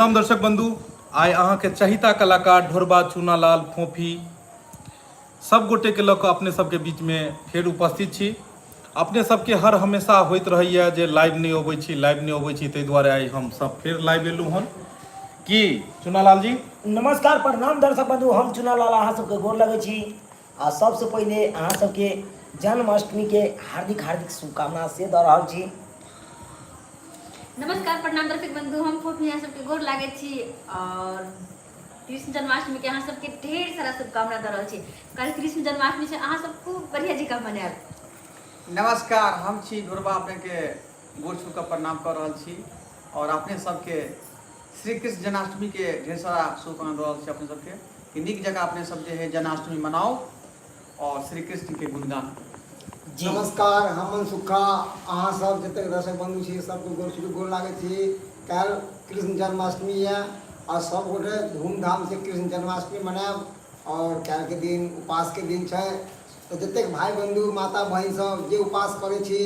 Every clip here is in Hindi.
राम दर्शक बंधु आइ अहाँ के चहिता कलाकार ढोरबा चूनालाल फोफी सब गोटे के लऽ अपने सबके बीच में फेर उपस्थित छी। अपने सबके हर हमेशा होइत रहैया जे लाइव नहीं अबै छी ताहि दुआरे आइ हम सब फेर लाइव एलहुँ हन की चूनालाल जी। नमस्कार प्रणाम दर्शक बंधु, हम चूनालाल अहाँ सबके गोर लगै छी आ सबसे पहले अहाँ सबके जन्माष्टमी के हार्दिक हार्दिक शुभकामना से दऽ रहल छी। नमस्कार प्रणाम दर्शक बंधु, हम फोफी यहाँ सबके गोर लागे छी और कृष्ण जन्माष्टमी के अहाँ सबके ढेर सारा शुभकामना दऽ रहल छी। काल्हि कृष्ण जन्माष्टमी से अहाँ सब खूब बढ़िया जका मनाएब। नमस्कार, हम छी ढोरबा अपने के गोर छू के प्रणाम कर रहल छी और अपने सबके श्री कृष्ण जन्माष्टमी के ढेर सारा शुभकामना दऽ रहल छी। अपने सबके कि नीक जगह अपने सब जे है जन्माष्टमी मनाओ और श्री कृष्ण के गुणगान। नमस्कार, हम सुखा अहाँ सब जते दर्शक बंधु छी सबके गोर छू गोर लागे छी। कल कृष्ण जन्माष्टमी है और सब गोटे धूमधाम से कृष्ण जन्माष्टमी मनाएब और कल के दिन उपास के दिन है। तो जते भाई बंधु माता बहन सब जे उपास करे छी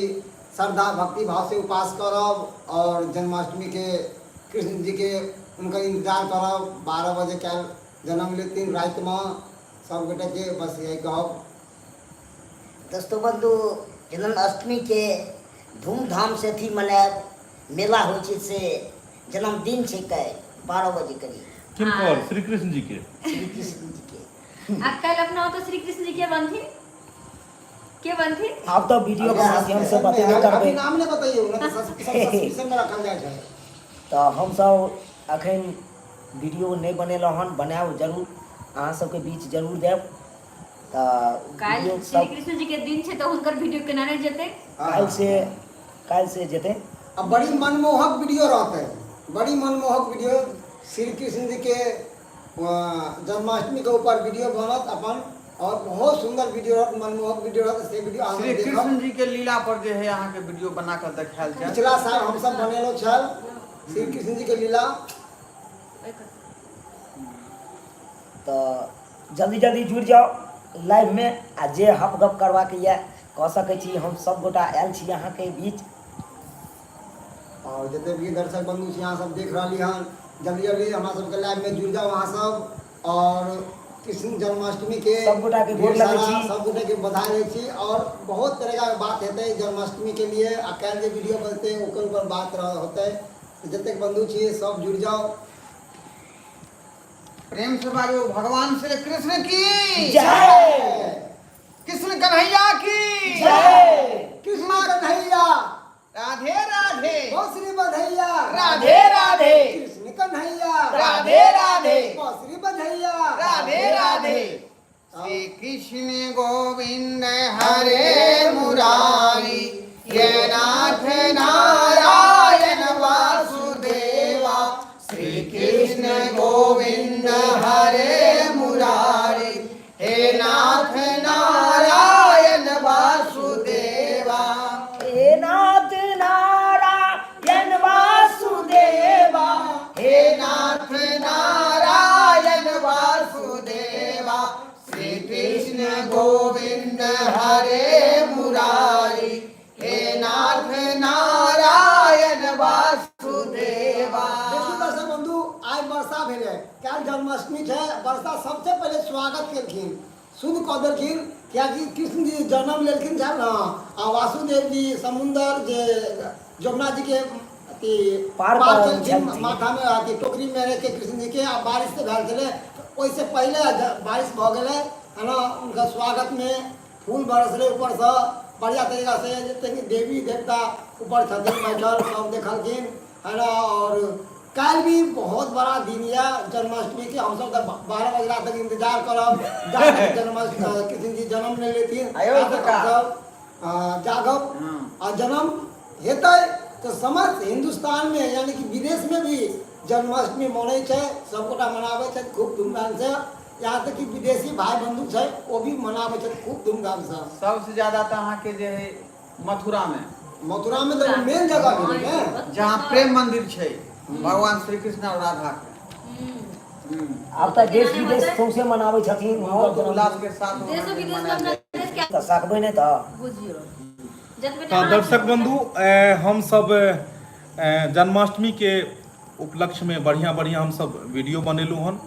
श्रद्धा भक्ति भाव से उपास करब और जन्माष्टमी के कृष्ण जी के उनका इंतजार करब। 12 बजे कल जन्म लेतीन रात में सब गोटे के बस यही कहब। दोस्तों बंधु जन्माष्टमी के धूमधाम से थी मनाएब, मेला हो से जन्मदिन छै कै 12 बजे करीब किनकर श्री कृष्ण जी के श्री कृष्ण जी के। आ कल अपना तो श्री कृष्ण जी के बनथिन आप तो वीडियो के माध्यम से बतेबे करबे, नाम ने बताइए ना तो सब्सक्रिप्शन में रखल जाय छै। तो हम सब अखन वीडियो नहीं बनेलहुँ हन, बनाएब जरूर अहाँ सबके बीच जरूर देब। काल्हि श्री कृष्ण जी के दिन छै तो हुनकर वीडियो केना नहीं जेते, काल्हि से जेते। अब बड़ी मनमोहक वीडियो रहते हैं, बड़ी मनमोहक वीडियो श्री कृष्ण जी के जन्माष्टमी के ऊपर वीडियो बनत अपन और बहुत सुंदर वीडियो रहत, मनमोहक वीडियो रहत। से वीडियो अहाँ श्री देखब। कृष्ण जी के लीला पर जे है अहाँ के वीडियो बना कर देखायल जाय। पिछला साल हम सब बनेलो छल श्री कृष्ण जी के लीला। तो जल्दी जल्दी जुड़ जाओ लाइव में आ जे हप गप करवा के ये कह सकै छी। हम सब गोटा आयल छी यहाँ के बीच और जितने भी दर्शक बंधु छी यहाँ सब देख रही हन, जल्दी जल्दी हमारा सबके लाइव में जुड़ जाओ वहाँ सब। और कृष्ण जन्माष्टमी के सब गोटा के गोर लगै छी, सब गोटे के बधाई रही छी और बहुत तरह का बात हेतै जन्माष्टमी के लिए। आ कल जे वीडियो बनते ओकर ऊपर बात होते। जितने बंधु छी सब जुड़ जाओ। प्रेम से बाजो भगवान श्री कृष्ण की जय, कृष्ण कन्हैया की जय, कृष्ण कन्हैया राधे राधे श्री बधैया राधे राधे कृष्ण कन्हैया राधे राधे श्री बधैया राधे राधे। श्री कृष्ण गोविंद हरे मुरारी ये नाथ नारायण वासुदेवा। श्री कृष्ण गोविंद हरे मुरारी हे नाथ नारायण वासुदेवा। हे नाथ नारायण वासुदेवा, हे नाथ नारायण वासुदेवा। श्री कृष्ण गोविंद हरे मुरारी हे नाथ नारायण वासुदेवा। देखिए दर्शक बंधु आज वर्षा भेले, कल जन्माष्टमी है। वर्षा सबसे पहले स्वागत केलखिन, शुद्ध कऽ देलखिन क्या कि कृष्ण जी जन्म लेलखिन छल ना। आ वासुदेव जी समुंदर जे जमुना जी के पार केलखिन, माथा में अथी टोकरी में रख के कृष्ण जी के। आ बारिश से भेल छले, ओइसे पहले बारिश भ गेले है ना। उनका स्वागत में फूल बरसले ऊपर से बढ़िया तरीका से। जितने देवी देवता ऊपर छथिन बैठल सब देखलखिन है ना। और कल भी बहुत बड़ा दिन है जन्माष्टमी के। हम सब 12 बजे रात तक इंतजार करब जन्माष्टमी कृष्ण जी जन्म ले लेथिन जागब और जन्म हेतै तो समस्त हिंदुस्तान में यानी कि विदेश में भी जन्माष्टमी मनै छै। सब गोटा मनाबै छै खूब धूमधाम से। यहाँ तक कि विदेशी भाई बंधु छै वो भी मनाबै छै खूब धूमधाम से। सबसे ज्यादा तो अहाँ के जे है मथुरा में तो मेन जगह भेलै ने जहाँ प्रेम मंदिर छै भगवान श्री कृष्ण और राधा के। अब तो देश विदेश सौंसे मनाबै छथिन बहुत उल्लास के साथ देशो विदेश में अपना देश के तो सकबै नहीं तो बुझियो जतबे दर्शक बंधु हम सब जन्माष्टमी के उपलक्ष्य में बढ़िया बढ़िया हम सब वीडियो बनेलू हन।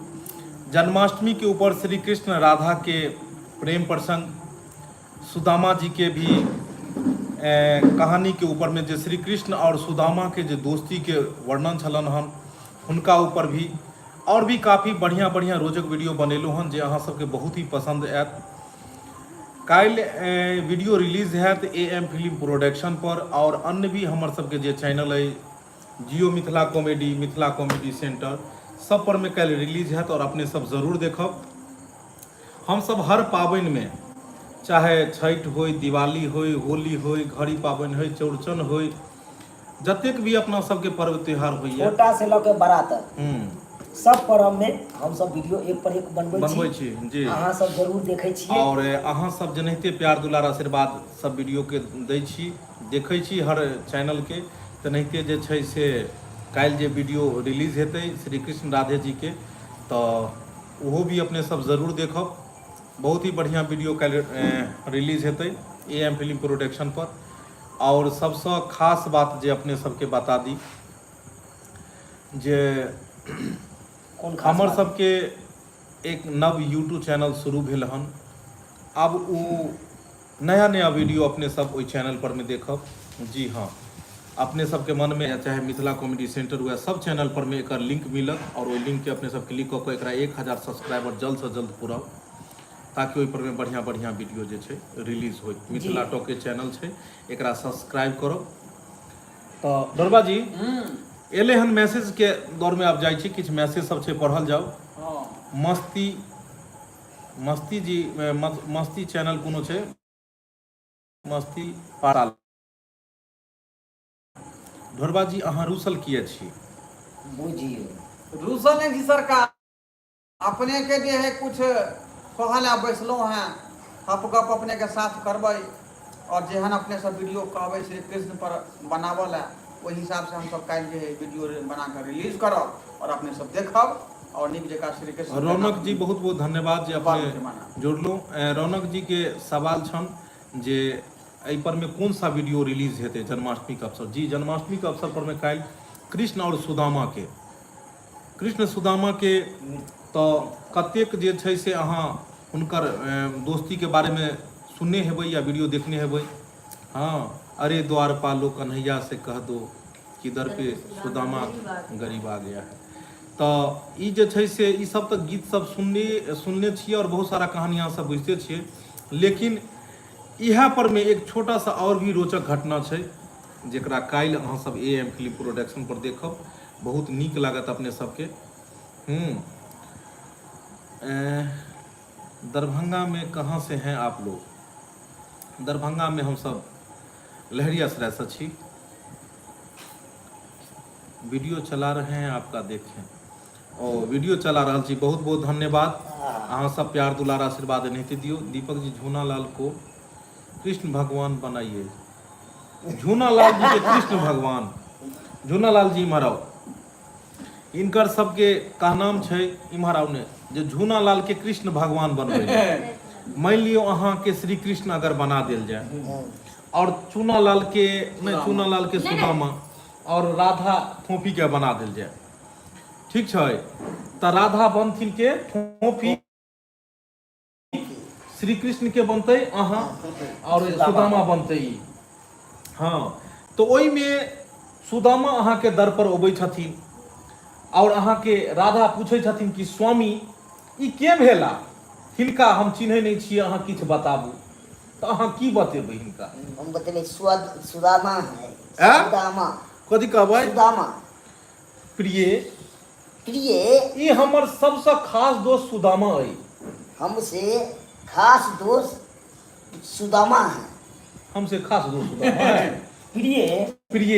जन्माष्टमी के ऊपर श्री कृष्ण राधा के प्रेम प्रसंग, सुदामा जी के भी कहानी के ऊपर में जो श्री कृष्ण और सुदामा के जो दोस्ती के वर्णन छलन हन उनका ऊपर भी और भी काफ़ी बढ़िया बढ़िया रोचक वीडियो बनेलू हन जे अहाँ सबके बहुत ही पसंद आयत। काल्हि वीडियो रिलीज हैत AM फिल्म प्रोडक्शन पर और अन्य भी हमर सबके जे चैनल है जियो मिथिला कॉमेडी सेंटर सब पर में काल्हि रिलीज हैत और अपने सब जरूर देखब। हम सब हर पाबनि में चाहे छठ होय, दिवाली होय, होली होय, घड़ी पाबनि होय, चौड़चन होय, जतेक भी अपना सबके पर्व त्योहार होइए छोटा से लऽ के बड़ा तक सब पर्व में हम सब वीडियो एक पर एक बनबै छी जी। अहाँ सब जरूर देखै छियै और अहाँ सब जेनाहिते प्यार दुलार आशीर्वाद सब वीडियो के दै छी, देखै छी हर चैनल के, तेनाहिते जे छै से काल्हि जे वीडियो रिलीज हेतै श्री कृष्ण राधे जी के तऽ ओहो भी अपने सब जरूर देखब। बहुत ही बढ़िया वीडियो काल्हि रिलीज हेतै AM फिल्म प्रोडक्शन पर। और सबसे खास बात जे अपने सबके बता दी जे हमर सबके एक नव यूट्यूब चैनल शुरू भेल हन। अब वो नया वीडियो अपने सब ओइ चैनल पर में देखब। जी हाँ, अपने सबके मन में चाहे मिथिला कॉमेडी सेंटर हुआ सब चैनल पर में एक लिंक मिलत और ओइ लिंक के अपने सब क्लिक कऽ के एकरा 1000 सब्सक्राइबर जल्द से जल्द पूरब ताकि ओइ पर में बढ़िया बढ़िया वीडियो जे छै रिलीज होय। मिथिला टॉक के चैनल छै, एकरा सब्सक्राइब करब। तो डोरबा जी एले हन मैसेज के दौर में आप जाइ छी, किछ मैसेज सब छै पढ़ल जाओ। मस्ती जी मस्ती चैनल कोनो छै, मस्ती पाराल। ढोरबा जी अहाँ रूसल किए छी? बुझियो रूसल नहीं जी सरकार, अपने के जे है कुछ कहला बैसलो हैं हप गप अपने के साथ करबै और जेहन अपने सब वीडियो कहबै श्री कृष्ण पर बनावल है वही हिसाब से हम सब काल जे है वीडियो बना कर रिलीज करब और अपने सब देखब और निक जगह श्री कृष्ण। रौनक जी बहुत बहुत धन्यवाद जे अपने जोड़लो। रौनक जी के सवाल छन जे एहि पर में कौन सा वीडियो रिलीज हेतै जन्माष्टमी के अवसर? जी जन्माष्टमी के अवसर पर में काल्हि कृष्ण और सुदामा के, कृष्ण सुदामा के तो कतेक जे छै से अहाँ हुनकर दोस्ती के बारे में सुनने हेबै या वीडियो देखने हेबै। हाँ, अरे द्वारपालो कन्हैया से कह दो कि दर पे सुदामा गरीब आ गया है। तो ई जे छै से ई सब तो गीत सब सुनने छियै और बहुत सारा कहानी अहाँ सब बुझते छियै, लेकिन इहा पर में एक छोटा सा और भी रोचक घटना छै जेकरा काल्हि अहाँ सब AM फिल्म प्रोडक्शन पर देखब, बहुत नीक लागत अपने सबके। दरभंगा में कहाँ से हैं आप लोग? दरभंगा में हम सब लहरियासराय से छी। वीडियो चला रहे हैं आपका, देखें। और वीडियो चला रहा छी, बहुत बहुत धन्यवाद। अहाँ सब प्यार दुलार आशीर्वाद नहीं दियो। दीपक जी झूनालाल को कृष्ण भगवान बनाइए। झूनालाल जी के कृष्ण भगवान, झूनालाल जी इम्हराओ, इनकर सबके कहनाम छै इम्हराओ ने जे झूनालाल के कृष्ण भगवान बनबै। मान लियो अहाँ के श्री कृष्ण अगर बना देल जाए और चूनालाल के सुदामा और राधा फोफी के बना देल जाए, ठीक छै? तो राधा बनथिन के फोफी, श्री कृष्ण के बनते अहाँ और सुदामा बनते। हाँ, तो ओई में सुदामा अहाँ के दर पर अबै छथिन और अहाँ के राधा पूछे छथिन कि स्वामी ई के भेला, हिनका हम चिन्है नहीं छियै, अहाँ किछ बताबू। तो अहाँ की बतेबै हिनका? हम बतेबै सुदामा है। सुदामा कथी कहबै? सुदामा प्रिय प्रिय ई हमर सबसे खास दोस्त सुदामा है। हमसे खास दोस्त सुदामा है। हमसे खास दोस्त सुदामा है। प्रिय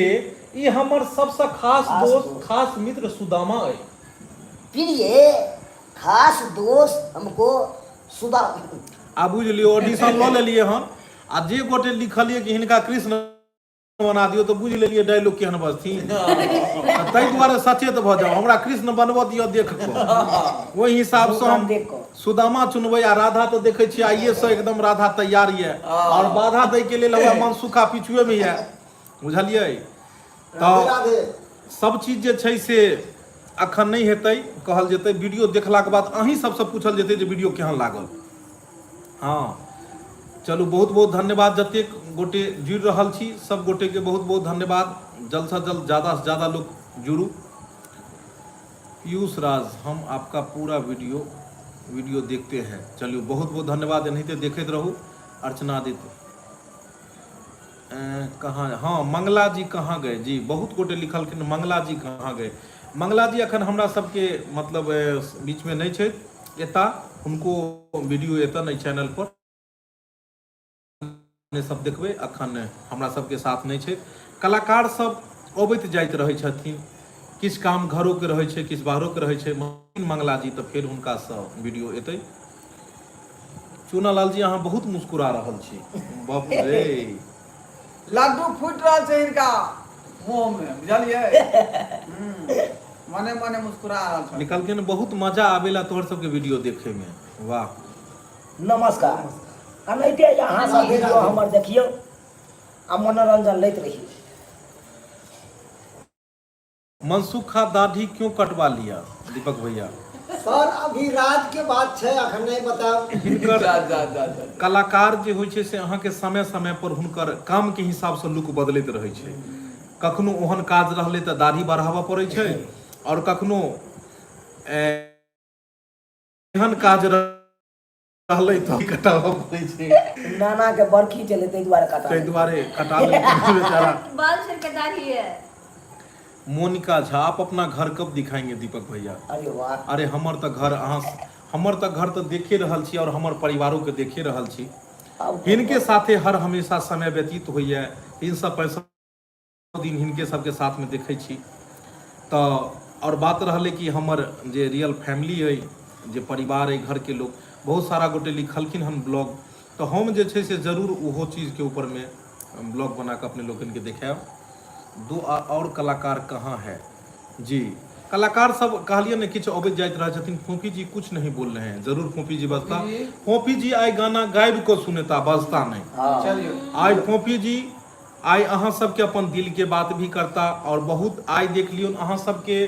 ई हमर सबसे खास दोस्त खास मित्र सुदामा है। प्रिय खास दोस्त हमको सुदामा। आ बुझ लियो, ऑडिशन ल लेलिए हन आ जे गोटे लिखलिए कि हिनका कृष्ण बना दियो तो बुझ लेलिए डायलॉग केहन बजथिन। ताहि दुआरे सचेत भ जाओ, हमरा कृष्ण बनबऽ दियो देख कऽ, ओहि हिसाब से हम सुदामा चुनबै। आ राधा तो देखे छियै आइए से एकदम राधा तैयार ये और बाधा दै के लेल हमरा मन सुखा पिछुए में ये, बुझलिए? तो सब चीज जे छै से अखन नहीं हेतै, कहल जेतै वीडियो देखला के बाद अहीं सबसे पूछल जेतै जे वीडियो केहन लागल। हाँ चलू बहुत बहुत धन्यवाद जतेक गोटे जुड़ि रहल छी, सब गोटे के बहुत बहुत धन्यवाद। जल्द से जल्द ज़्यादा से ज़्यादा लोग जुड़ू। पीयूष राज, हम आपका पूरा वीडियो देखते हैं। चलिए बहुत बहुत धन्यवाद, नहीं देखते रहू। अर्चना आदित्य कहाँ, हाँ मंगला जी कहाँ गए जी, बहुत गोटे लिखल कि मंगला जी कहाँ गए। मंगला जी अखन हमरा सबके मतलब बीच में नहीं छै, एता उनको वीडियो एता नहीं चैनल पर सब देखबे, अखन हमरा सबके साथ नहीं छै। कलाकार सब अबैत जाइत रहै छथिन, किछ काम घरों के रहे छै, किछ बाहरों के रहे छै। मंगला जी तो फिर उनका सब वीडियो एतै। चूनालाल जी अहाँ बहुत मुस्कुरा रहल छी, बाप रे लड्डू फूट रहा है इनका मुंह में, बुझलिए मने मने मुस्कुरा रहा है। निकल के बहुत मजा आवेला तोहर सबके वीडियो देखे में, वाह। नमस्कार, अनैते यहाँ सब वीडियो हमर देखियो आ मनोरंजन लैत रहियो। मनसुखा दाढ़ी क्यों कटवा लिया दीपक भैया? सर अभी रात के बात है, अखन नहीं बताओ। हिनकर कलाकार जे होइ छै से अहाँ के समय समय पर हुनकर काम के हिसाब से लुक बदलैत रहै छै। कखनो ओहन काज रहले तऽ दाढ़ी बढ़ाबऽ पड़ै छै, और कखनो एहन काज रहले तऽ कटाबऽ पड़ै छै। नाना के बरखी चले तै द्वारे कटा ले बेचारा। बाल छोड़ के दाढ़ी है। मोनिका झा, आप अपना घर कब दिखाएंगे दीपक भैया? अरे वाह, अरे हमर तो घर हमर तो घर तो देखे रहल छी और हमर परिवारों के देखे रहल छी। हिनके साथे हर हमेशा समय व्यतीत होइए, 365 दिन हिनके सबके साथ में देखे छी। तो और बात रहले कि हमर जे रियल फैमिली है, जे परिवार है, घर के लोग बहुत सारा गोटे लिखलखिन हम ब्लॉग, तो हम जे छै से जरूर वो चीज़ के ऊपर में ब्लॉग बना के अपने लोगन के देखाएब। दो और कलाकार कहाँ है जी? कलाकार सब कहलिए ने किछ अबैत जाइत रहे छथिन। फोफी जी कुछ नहीं बोल रहे हैं, जरूर फोफी जी बजता। फोफी जी आइ गाना गायब को सुनेता, बजता नहीं। चलिए आइ फोफी जी आइ अहाँ सबके अपन दिल के बात भी करता, और बहुत आइ देख लियो अहाँ सबके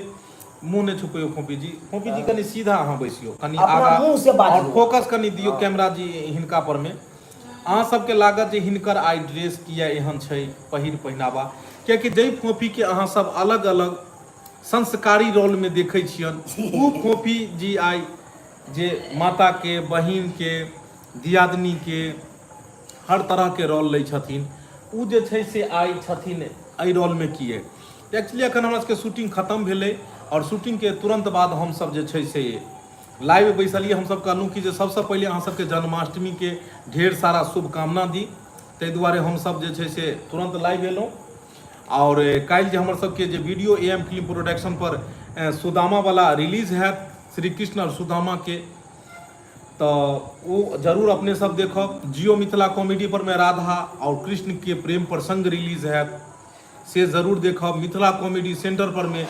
मुंह ने छुपियो। फोफी जी कनी सीधा अहाँ बैसियो, कनी आगा और फोकस कनी दियो कैमरा जी हिनका पर में। अहाँ सबके लागत जे हिनकर आइ ड्रेस किया एहन छै, पहिनावा, कियाकि जै फोफी के अहाँ सब अलग अलग संस्कारी रोल में देखे छियन, उ फोफी जी आई जे माता के, बहिन के, दियादनी के हर तरह के रोल लै छथिन, उ जे छै से आई छथिन एहि रोल में किए। एक्चुअली अखन हमरा सबके शूटिंग खत्म भेलै, और शूटिंग के तुरंत बाद हम सब जे छै से लाइव बैसलिए। हम सब कहलूँ कि जे सबसे पहले अहाँ सबके जन्माष्टमी के ढेर सारा शुभकामना दी, ताहि दुआरे हम सब जे छै से तुरंत लाइव एलहुँ। और काल्हि जे हमर सबके जे वीडियो AM फिल्म प्रोडक्शन पर सुदामा वाला रिलीज है, श्री कृष्ण और सुदामा के, तो वो जरूर अपने सब देखब। जियो मिथिला कॉमेडी पर में राधा और कृष्ण के प्रेम प्रसंग रिलीज है, से जरूर देखब। मिथिला कॉमेडी सेंटर पर में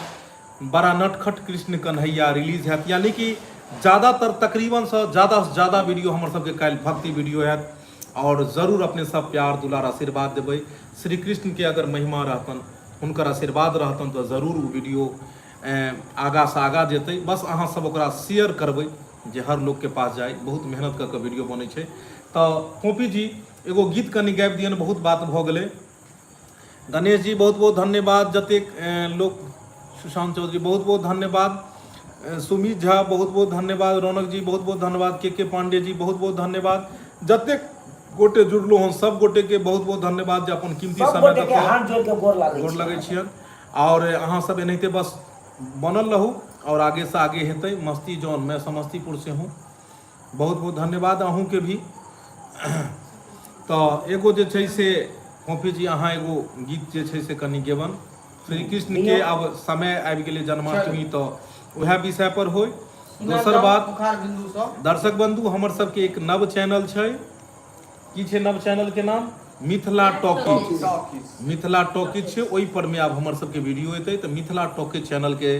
बड़ा नटखट कृष्ण कन्हैया रिलीज है, यानी कि ज़्यादातर तकरीबन से ज़्यादा वीडियो हमर सबके काल्हि भक्ति वीडियो है। और जरूर अपने सब प्यार दुलार आशीर्वाद देबै। श्री कृष्ण के अगर महिमा रहतन, हुनकर आशीर्वाद रहतन, तो जरूर वो वीडियो आगा से आगा जेतै। बस अहाँ सब ओकरा शेयर करबै जे हर लोग के पास जाए। बहुत मेहनत करके वीडियो बनै छै। तो फोफी जी एगो गीत कनी गाबि दियन, बहुत बात भऽ गेलै। गणेश जी बहुत बहुत धन्यवाद, जतेक लोग, सुशांत चौधरी बहुत बहुत धन्यवाद, सुमित झा बहुत बहुत धन्यवाद, रौनक जी बहुत बहुत धन्यवाद, के पांडे जी बहुत बहुत धन्यवाद, जतेक गोटे जुड़लो हन सब गोटे के बहुत बहुत धन्यवाद जे अपन कीमती समय के हाथ जोड़ के गोर लगै छियन। और अहाँ सब एनाहिते बस बनल रहू, और आगे से आगे हेतै मस्ती जौन। मैं समस्तीपुर से हूँ, बहुत बहुत धन्यवाद अहूँ के भी। तो एगो जे छै से फोफी जी अहाँ एगो गीत जे छै से कनी गेबन श्री कृष्ण के। अब समय आबि गेलै जन्माष्टमी, तो वह विषय पर होय। दोसर बात, दर्शक बंधु हमर सबके एक नव चैनल छै। की छै नव चैनल के नाम? मिथिला टॉकीज। मिथिला टॉकीज छै, ओहि पर में आब हमर सबके वीडियो एतै। तो मिथिला टॉकीज चैनल के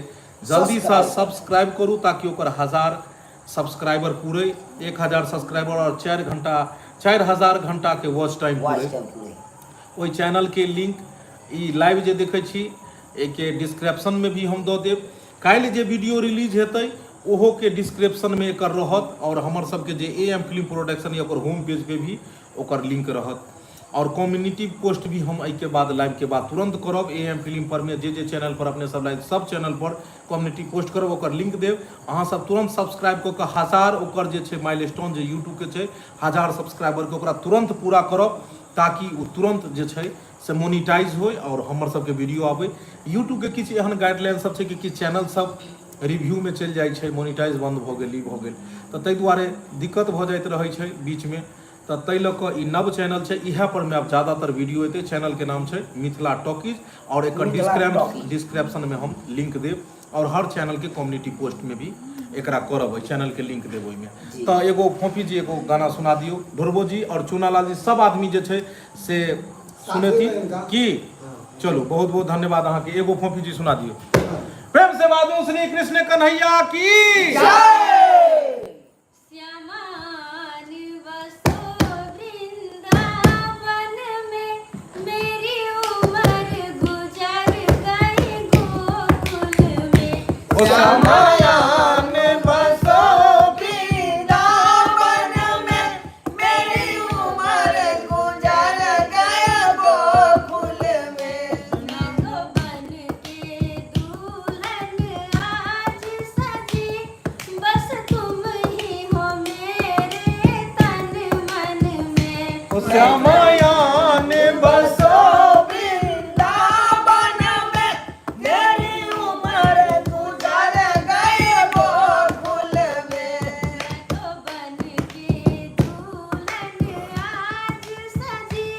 जल्दी से सब्सक्राइब करू, ताकि ओकर 1000 सब्सक्राइबर पूरे, 1000 सब्सक्राइबर और 4000 घंटा के वॉच टाइम पूरे। ओहि चैनल के लिंक ई लाइव जे देखै छी एक डिस्क्रिप्शन में भी हम दऽ देब। काल्हि जे वीडियो रिलीज हेतै ओहो के डिस्क्रिप्शन में एकर रहत, और हमर सबके जे AM फिल्म प्रोडक्शन या ओकर होम पेज पे भी ओकर लिंक रहत। और कम्युनिटी पोस्ट भी हम एहि के बाद लाइव के बाद तुरंत करब। AM फिल्म पर में जे चैनल पर अपने सब लाइव सब चैनल पर कम्युनिटी पोस्ट करब, ओकर लिंक देब। अहाँ सब तुरंत सब्सक्राइब कऽ के 1000 ओकर जे छै माइलस्टोन जे यूट्यूब के छै 1000 सब्सक्राइबर के ओकरा तुरंत पूरा करब, ताकि ओ तुरंत जे छै से मोनिटाइज होय और हमर सबके वीडियो आबै। यूट्यूब के किछु एहन गाइडलाइन सब छै कि किछु चैनल सब रिव्यू में चलि जाइ छै, मोनिटाइज बंद भऽ गेल, ई भऽ गेल, तऽ ताहि दुआरे दिक्कत भऽ जाइत रहै छै बीच में। तऽ ताहि लऽ कऽ ई नव चैनल छै, इएह पर में आब ज़्यादातर वीडियो एतै। चैनल के नाम छै मिथिला टॉकीज, और एकर डिस्क्रिप्शन में हम लिंक देब, और हर चैनल के कम्युनिटी पोस्ट में भी एकरा करब, चैनल के लिंक देब ओहिमे। तऽ एगो फोफी जी एगो गाना सुना दियौ, ध्रुवो जी और चूनालाल जी सब आदमी जे छै से सुनेती की। चलो बहुत बहुत धन्यवाद अहाँ के। एगो फोफी जी सुना दियौ। प्रेम से बाजू श्री कृष्ण कन्हैया की जय। श्यामयान बसो वृंदावन में, मेरी उम्र गुजर गई गोकुल में। तो बन के दुल्हन आज सजी,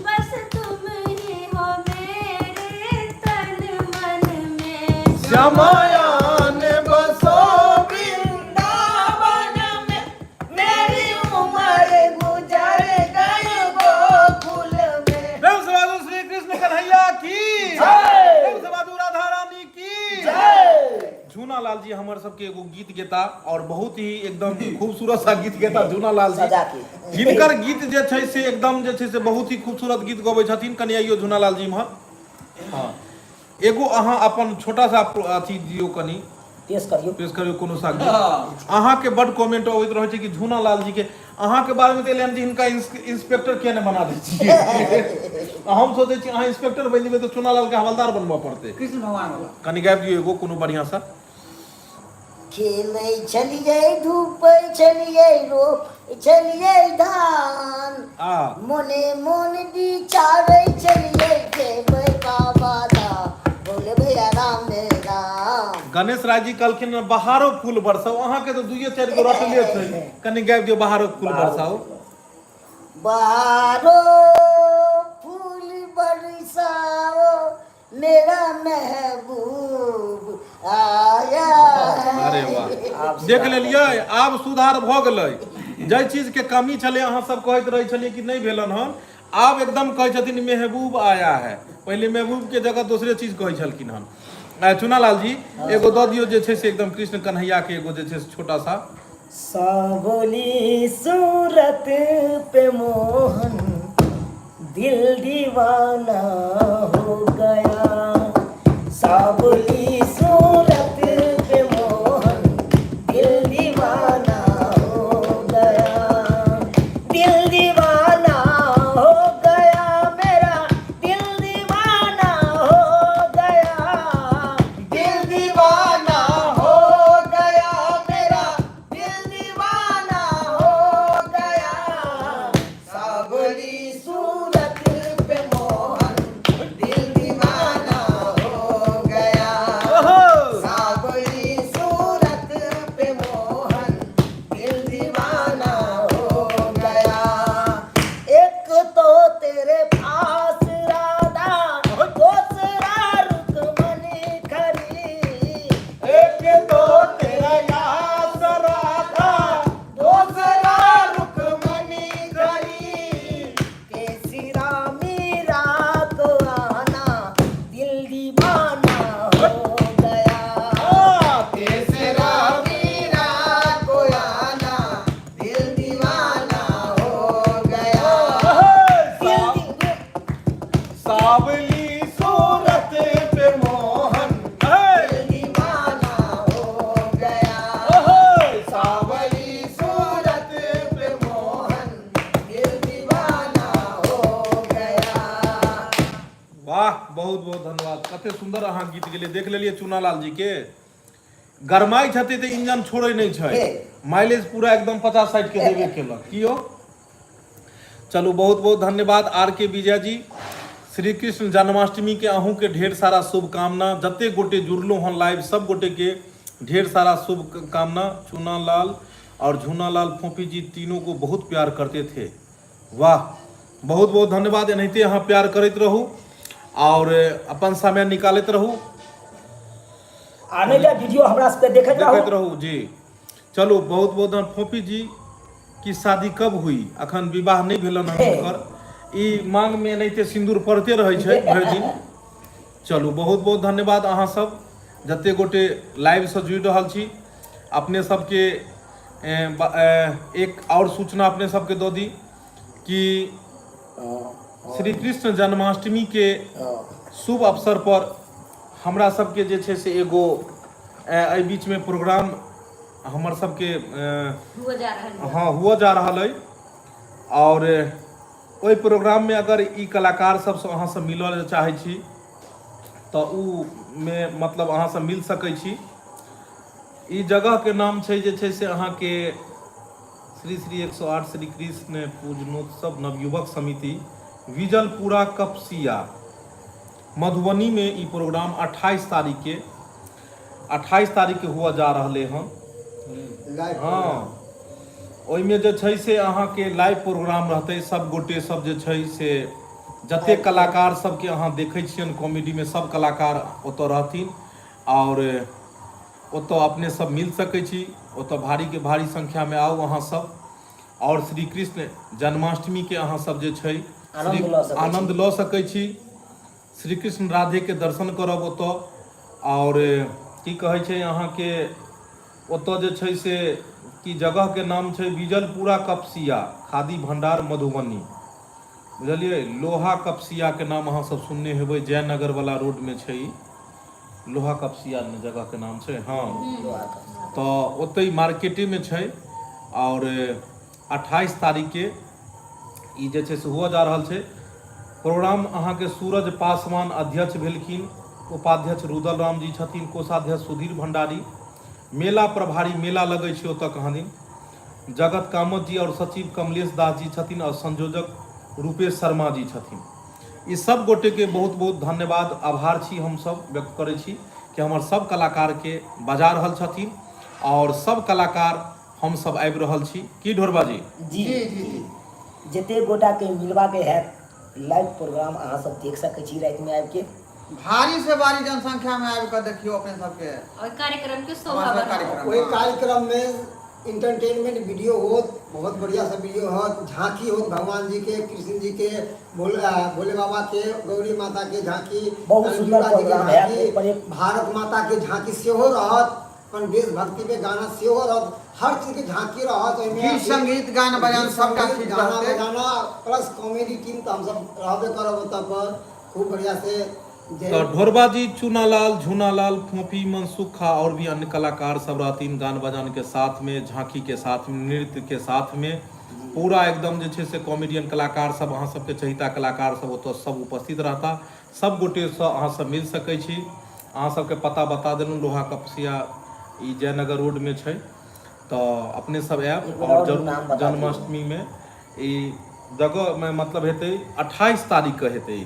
बस तुम ही हो मेरे तन मन में। श्यामयान बसो वृंदावन में, मेरी उम्र गुजर गई गोकुल में। प्रेम से बाजू श्री कृष्ण कन्हैया की जय। प्रेम से बाजू राधा रानी की जय। झूनालाल जी हमर सबके एगो गीत गेता, और बहुत ही एकदम खूबसूरत सा गीत गेता झूनालाल जी। सजा के जिनकर गीत जे छै से एकदम जे छै से बहुत ही खूबसूरत गीत गबै छथिन। कनि आइयो झूनालाल जी इम्हर। हाँ, एगो अहाँ अपन छोटा सा अथी दियौ, कनि पेश करियो कोनो सा गीत। अहाँ के बड कमेंट अबैत रहै छै कि झूनालाल जी के अहाँ के बारे में तऽ एलैन जी हिनका इंस्पेक्टर किया ने बना दै छियै। हम सोचै छी अहाँ इंस्पेक्टर बनि जेबै तऽ चूनालाल के हवलदार बनबऽ पड़तै। कृष्ण भगवान वाला कनि गाबि दियौ एगो कोनो बढ़िया सा। खेलै छलियै, धूपै छलियै, रोपै छलियै धान, मोने मोन विचारै छलियै, खेबै बाबा धाम, बोले भैया राम राम। गणेश राय जी कहलखिन बहारो फूल बरसाओ, अहाँ के तो 2-4 गो रटले छै, कनि गाबि दियौ बहारो फूल बरसाओ। बहारो फूल बरसाओ, मेरा महबूब आया है। अरे वाह, देख लेलियै आब सुधार भऽ गेलै। जे चीज के कमी छलै अहाँ सब कहैत रहै छलियै कि नहीं भेलन हन, आब एकदम कहै छथिन महबूब आया है। पहले महबूब के जगह दूसरे चीज कहै छलखिन हन। चूनालाल जी एगो दऽ दियौ जे छै से एकदम कृष्ण कन्हैया के एगो जे छै से छोटा सा। सावली सूरत पे मोहन दिल दीवाना हो गया। सावली सूरत पे मोहन दिल दीवाना हो गया। दिल दीवाना हो गया मेरा, दिल दीवाना हो गया। दिल दीवाना हो गया मेरा, दिल दीवाना हो गया। सावली सूरत पे मोहन दिल दीवाना हो गया। धन्यवाद। कते सुंदर अहाँ गीत गेलिए। देख लेलिए चूनालाल जी के गरमाई छते तो इंजन छोड़े नहीं छै, माइलेज पूरा एकदम 50-60 के देबे केलक कियो। चलू बहुत बहुत धन्यवाद आर के विजय जी। श्री कृष्ण जन्माष्टमी के अहूँ के ढेर सारा शुभकामना। जते गोटे जुड़लो हन लाइव सब गोटे के ढेर सारा शुभकामना। चूनालाल और झूनालाल फोफी जी तीनों को बहुत प्यार करते थे। वाह, बहुत बहुत धन्यवाद। एनाहिते अहाँ प्यार करते रहू और अपन समय निकालते रहू, आने का वीडियो हमरा सबके देखत रहू जी। चलो बहुत बहुत धन्यवाद। फोफी जी की शादी कब हुई? अखन विवाह नहीं भेलन हुनकर। ई मांग में एनाहिते सिंदूर पड़ते रहे छै भरि दिन। चलू बहुत बहुत धन्यवाद अहाँ सब जते गोटे लाइव से जुड़ रहल छी। अपने सबके एक और सूचना अपने सबके दो दी कि श्री कृष्ण जन्माष्टमी के शुभ अवसर पर हमरा सबके जे छै से एगो एहि बीच में प्रोग्राम हमर सबके हुआ जा रहल है। और ओहि प्रोग्राम में अगर ई कलाकार सबसँ अहाँ सब मिलल चाहै छी तो उ में मतलब अहाँ सब मिल सकै छी। ई जगह के नाम छै जे छै से अहाँ के श्री श्री 108 श्री कृष्ण पूजनोत्सव नवयुवक समिति विजलपुरा कपसिया मधुबनी में ई प्रोग्राम 28 तारीख के हुआ जा रहले हन। हाँ, ओहिमे जे छै से अहाँ के लाइव प्रोग्राम रहते। सब गोटे सब जे छै से जते कलाकार सबके अहाँ देखै छियन कॉमेडी में सब कलाकार ओतऽ रहथिन और ओतऽ अपने सब मिल सकै छी। ओतऽ भारी के भारी संख्या में आउ अहाँ सब और श्री कृष्ण जन्माष्टमी के अहाँ सब जे छै आनंद लऽ सकै छी। श्री कृष्ण राधे के दर्शन करब ओतऽ। और की कहै छै अहाँ के ओतऽ जे छै से की जगह के नाम छै विजलपुरा कपसिया खादी भंडार मधुबनी, बुझलिए। लोहा कपसिया के नाम अहाँ सब सुनने हेबै, जयनगर वाला रोड में छै लोहा कपसिया जगह के नाम छै। हाँ, तो ओतई मार्केटे में छै। और 28 तारीख के ई जे छै से हुआ जा रहल छै प्रोग्राम। अहाँ के सूरज पासवान अध्यक्ष भेलखिन, उपाध्यक्ष रुदल राम जी छथिन, कोषाध्यक्ष सुधीर भंडारी, मेला प्रभारी मेला लगै छै ओतऽ कहाँ दिन जगत कामत जी और सचिव कमलेश दास जी छथिन और संयोजक रूपेश शर्मा जी छथिन। ई सब गोटे के बहुत बहुत धन्यवाद आभार छी हम सब व्यक्त करै छी कि हमर सब कलाकार के बजा रहल छथिन और सब कलाकार हम सब आबि रहल छी। की ढोरबा जी? जी जी जते गोटा के मिलवा के है लाइव प्रोग्राम अहाँ सब देख सकै छी। रात में आबि के भारी से भारी जनसंख्या में आबि के देखियो अपने सबके और कार्यक्रम के वही कार्यक्रम में इंटरटेनमेंट वीडियो हो, बहुत बढ़िया सा वीडियो हो, झांकी हो भगवान जी के, कृष्ण जी के, भोले बाबा के, गौरी माता के झांकी, बहुत सुंदर प्रोग्राम है। भारत माता के झांकी सेहो रहत, देशभक्ति पे गाना सेहो रहत, हर चीज के झांकी रहत। गीत संगीत गाना बजाना सबका चीज गाना बजाना प्लस कॉमेडी टीम तो हम सब रहबे करब ओतऽ पर खूब बढ़िया से। तो ढोरबा जी, चूनालाल, झूनालाल, फोफी, मनसुखा और भी अन्य कलाकार सब रहतीन गान बजान के साथ में, झांकी के साथ में, नृत्य के साथ में, पूरा एकदम जे छे से कॉमेडियन कलाकार सब अहाँ सबके चहिता कलाकार सब ओतऽ सब उपस्थित रहता। सब गोटे से अहाँ सब मिल सकै छी। अहाँ सबके पता बता देलहुँ, लोहा कपसिया ई जयनगर रोड में छै। तो अपने सब आयब और जरूर जन्माष्टमी में ई जगह में मतलब हेतै 28 तारीख के हेतै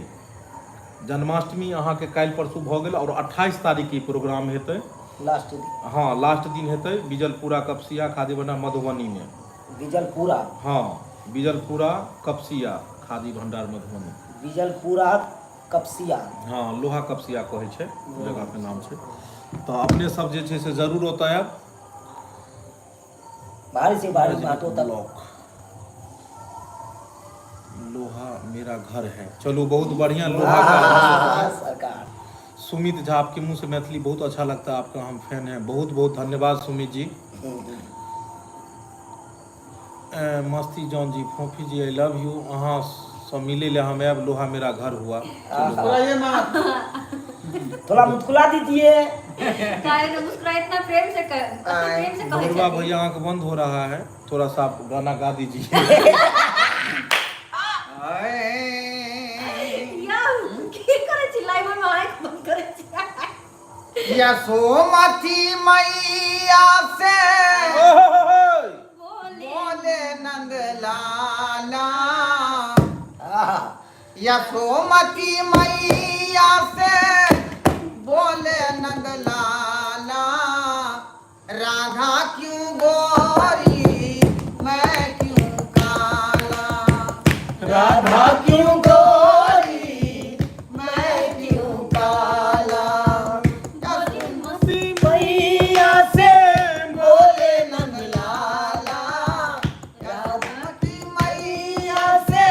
जन्माष्टमी। अहाँ के काल्हि परसू भऽ गेल और 28 तारीख के प्रोग्राम हेतै लास्ट दिन। हाँ, लास्ट दिन हेतै विजलपुरा कपसिया खादी भंडार मधुबनी में। विजलपुरा? हाँ, विजलपुरा कपसिया खादी भंडार मधुबनी। विजलपुरा कपसिया? हाँ, लोहा कपसिया कहै छै जगह के नाम छै। तो अपने सब जे छै से जरूर ओतऽ आयब। भारी से भारी बातों तक लोहा मेरा घर है। चलो बहुत बढ़िया। लोहा का सरकार। सुमित झा, आपके मुंह से मैथिली बहुत अच्छा लगता है, आपका हम फैन हैं। बहुत बहुत धन्यवाद सुमित जी। मस्ती जॉन जी, फोफी जी, आई लव यू। अहाँ सब मिले ले हम आब, लोहा मेरा घर हुआ। थोड़ा मुस्कुरा दीजिए। मुस्कुरा इतना प्रेम से ढोरबा भैया आंख बंद हो रहा है, थोड़ा सा गाना गा दीजिए। की करे छी लाइव में आंख यशोमती मैया से बोले नंद लाला, यशोमती मैया से बोले नंद लाला, राधा क्यों गोरी मैं क्यों काला, राधा क्यों गोरी मैं क्यों काला, मैया से बोले नंद लाला, राधा की मैया से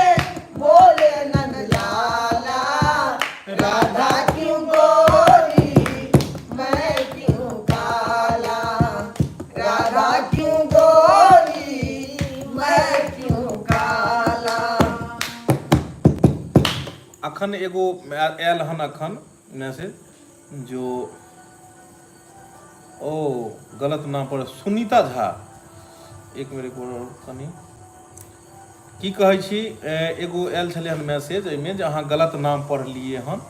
बोले नंद लाला, राधा क्यों गोरी मैं क्यों काला, राधा क्यों गोरी मैं क्यों काला। अखन एगो आयल हन अखन मैसेज जो ओ गलत नाम पर सुनीता झा, एक मेरे को कनी की कहै छी, एगो आयल छलै हन मैसेज, एहिमे जे अहाँ गलत नाम पढ़लिए हन।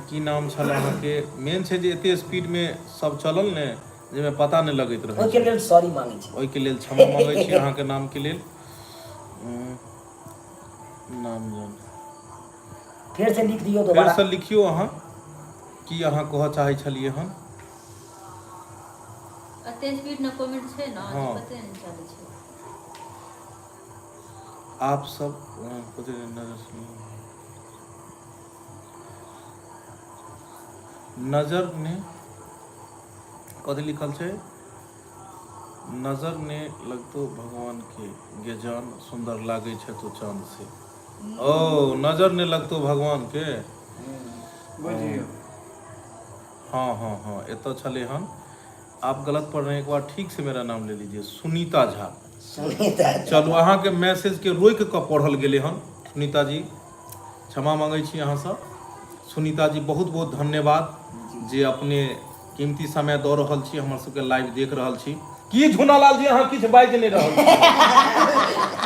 की नाम छल अहाँके? मेन छै जे एते स्पीड में सब चलल ने जाहिमे पता नहि लगैत रहै ओहिके लेल सॉरी मांगै छी, ओहिके लेल क्षमा मांगै छी अहाँके नामके लेल। नाम जान फेर से लिख दियौ फेर दोबारा। से लिखियो अहाँ की अहाँ कहऽ चाहै छलिए हन। अते स्पीड न कमेंट छै ना, हाँ। पते नहीं चलै छै। आप सब नजर ने कथी लिखल छै? नजर ने लगतो भगवान के गे जान, सुंदर लागे छै तो चांद से। ओ नजर ने लगतो भगवान के, बुझियो हाँ हाँ हाँ एतो छले हन। आप गलत पढ़ रहे हैं, एक बार ठीक से मेरा नाम ले लीजिए, सुनीता झा। सुनीता झा। चलू अहाँ के मैसेज के रोक के पढ़ल गेले हन। सुनीता जी क्षमा मांगै छी अहाँ सब। सुनीता जी बहुत बहुत धन्यवाद जे अपने कीमती समय दऽ रहल छी, हमर सबके लाइव देख रहल छी। की झूनालाल जी अहाँ किछु बाजि नहि रहल छी?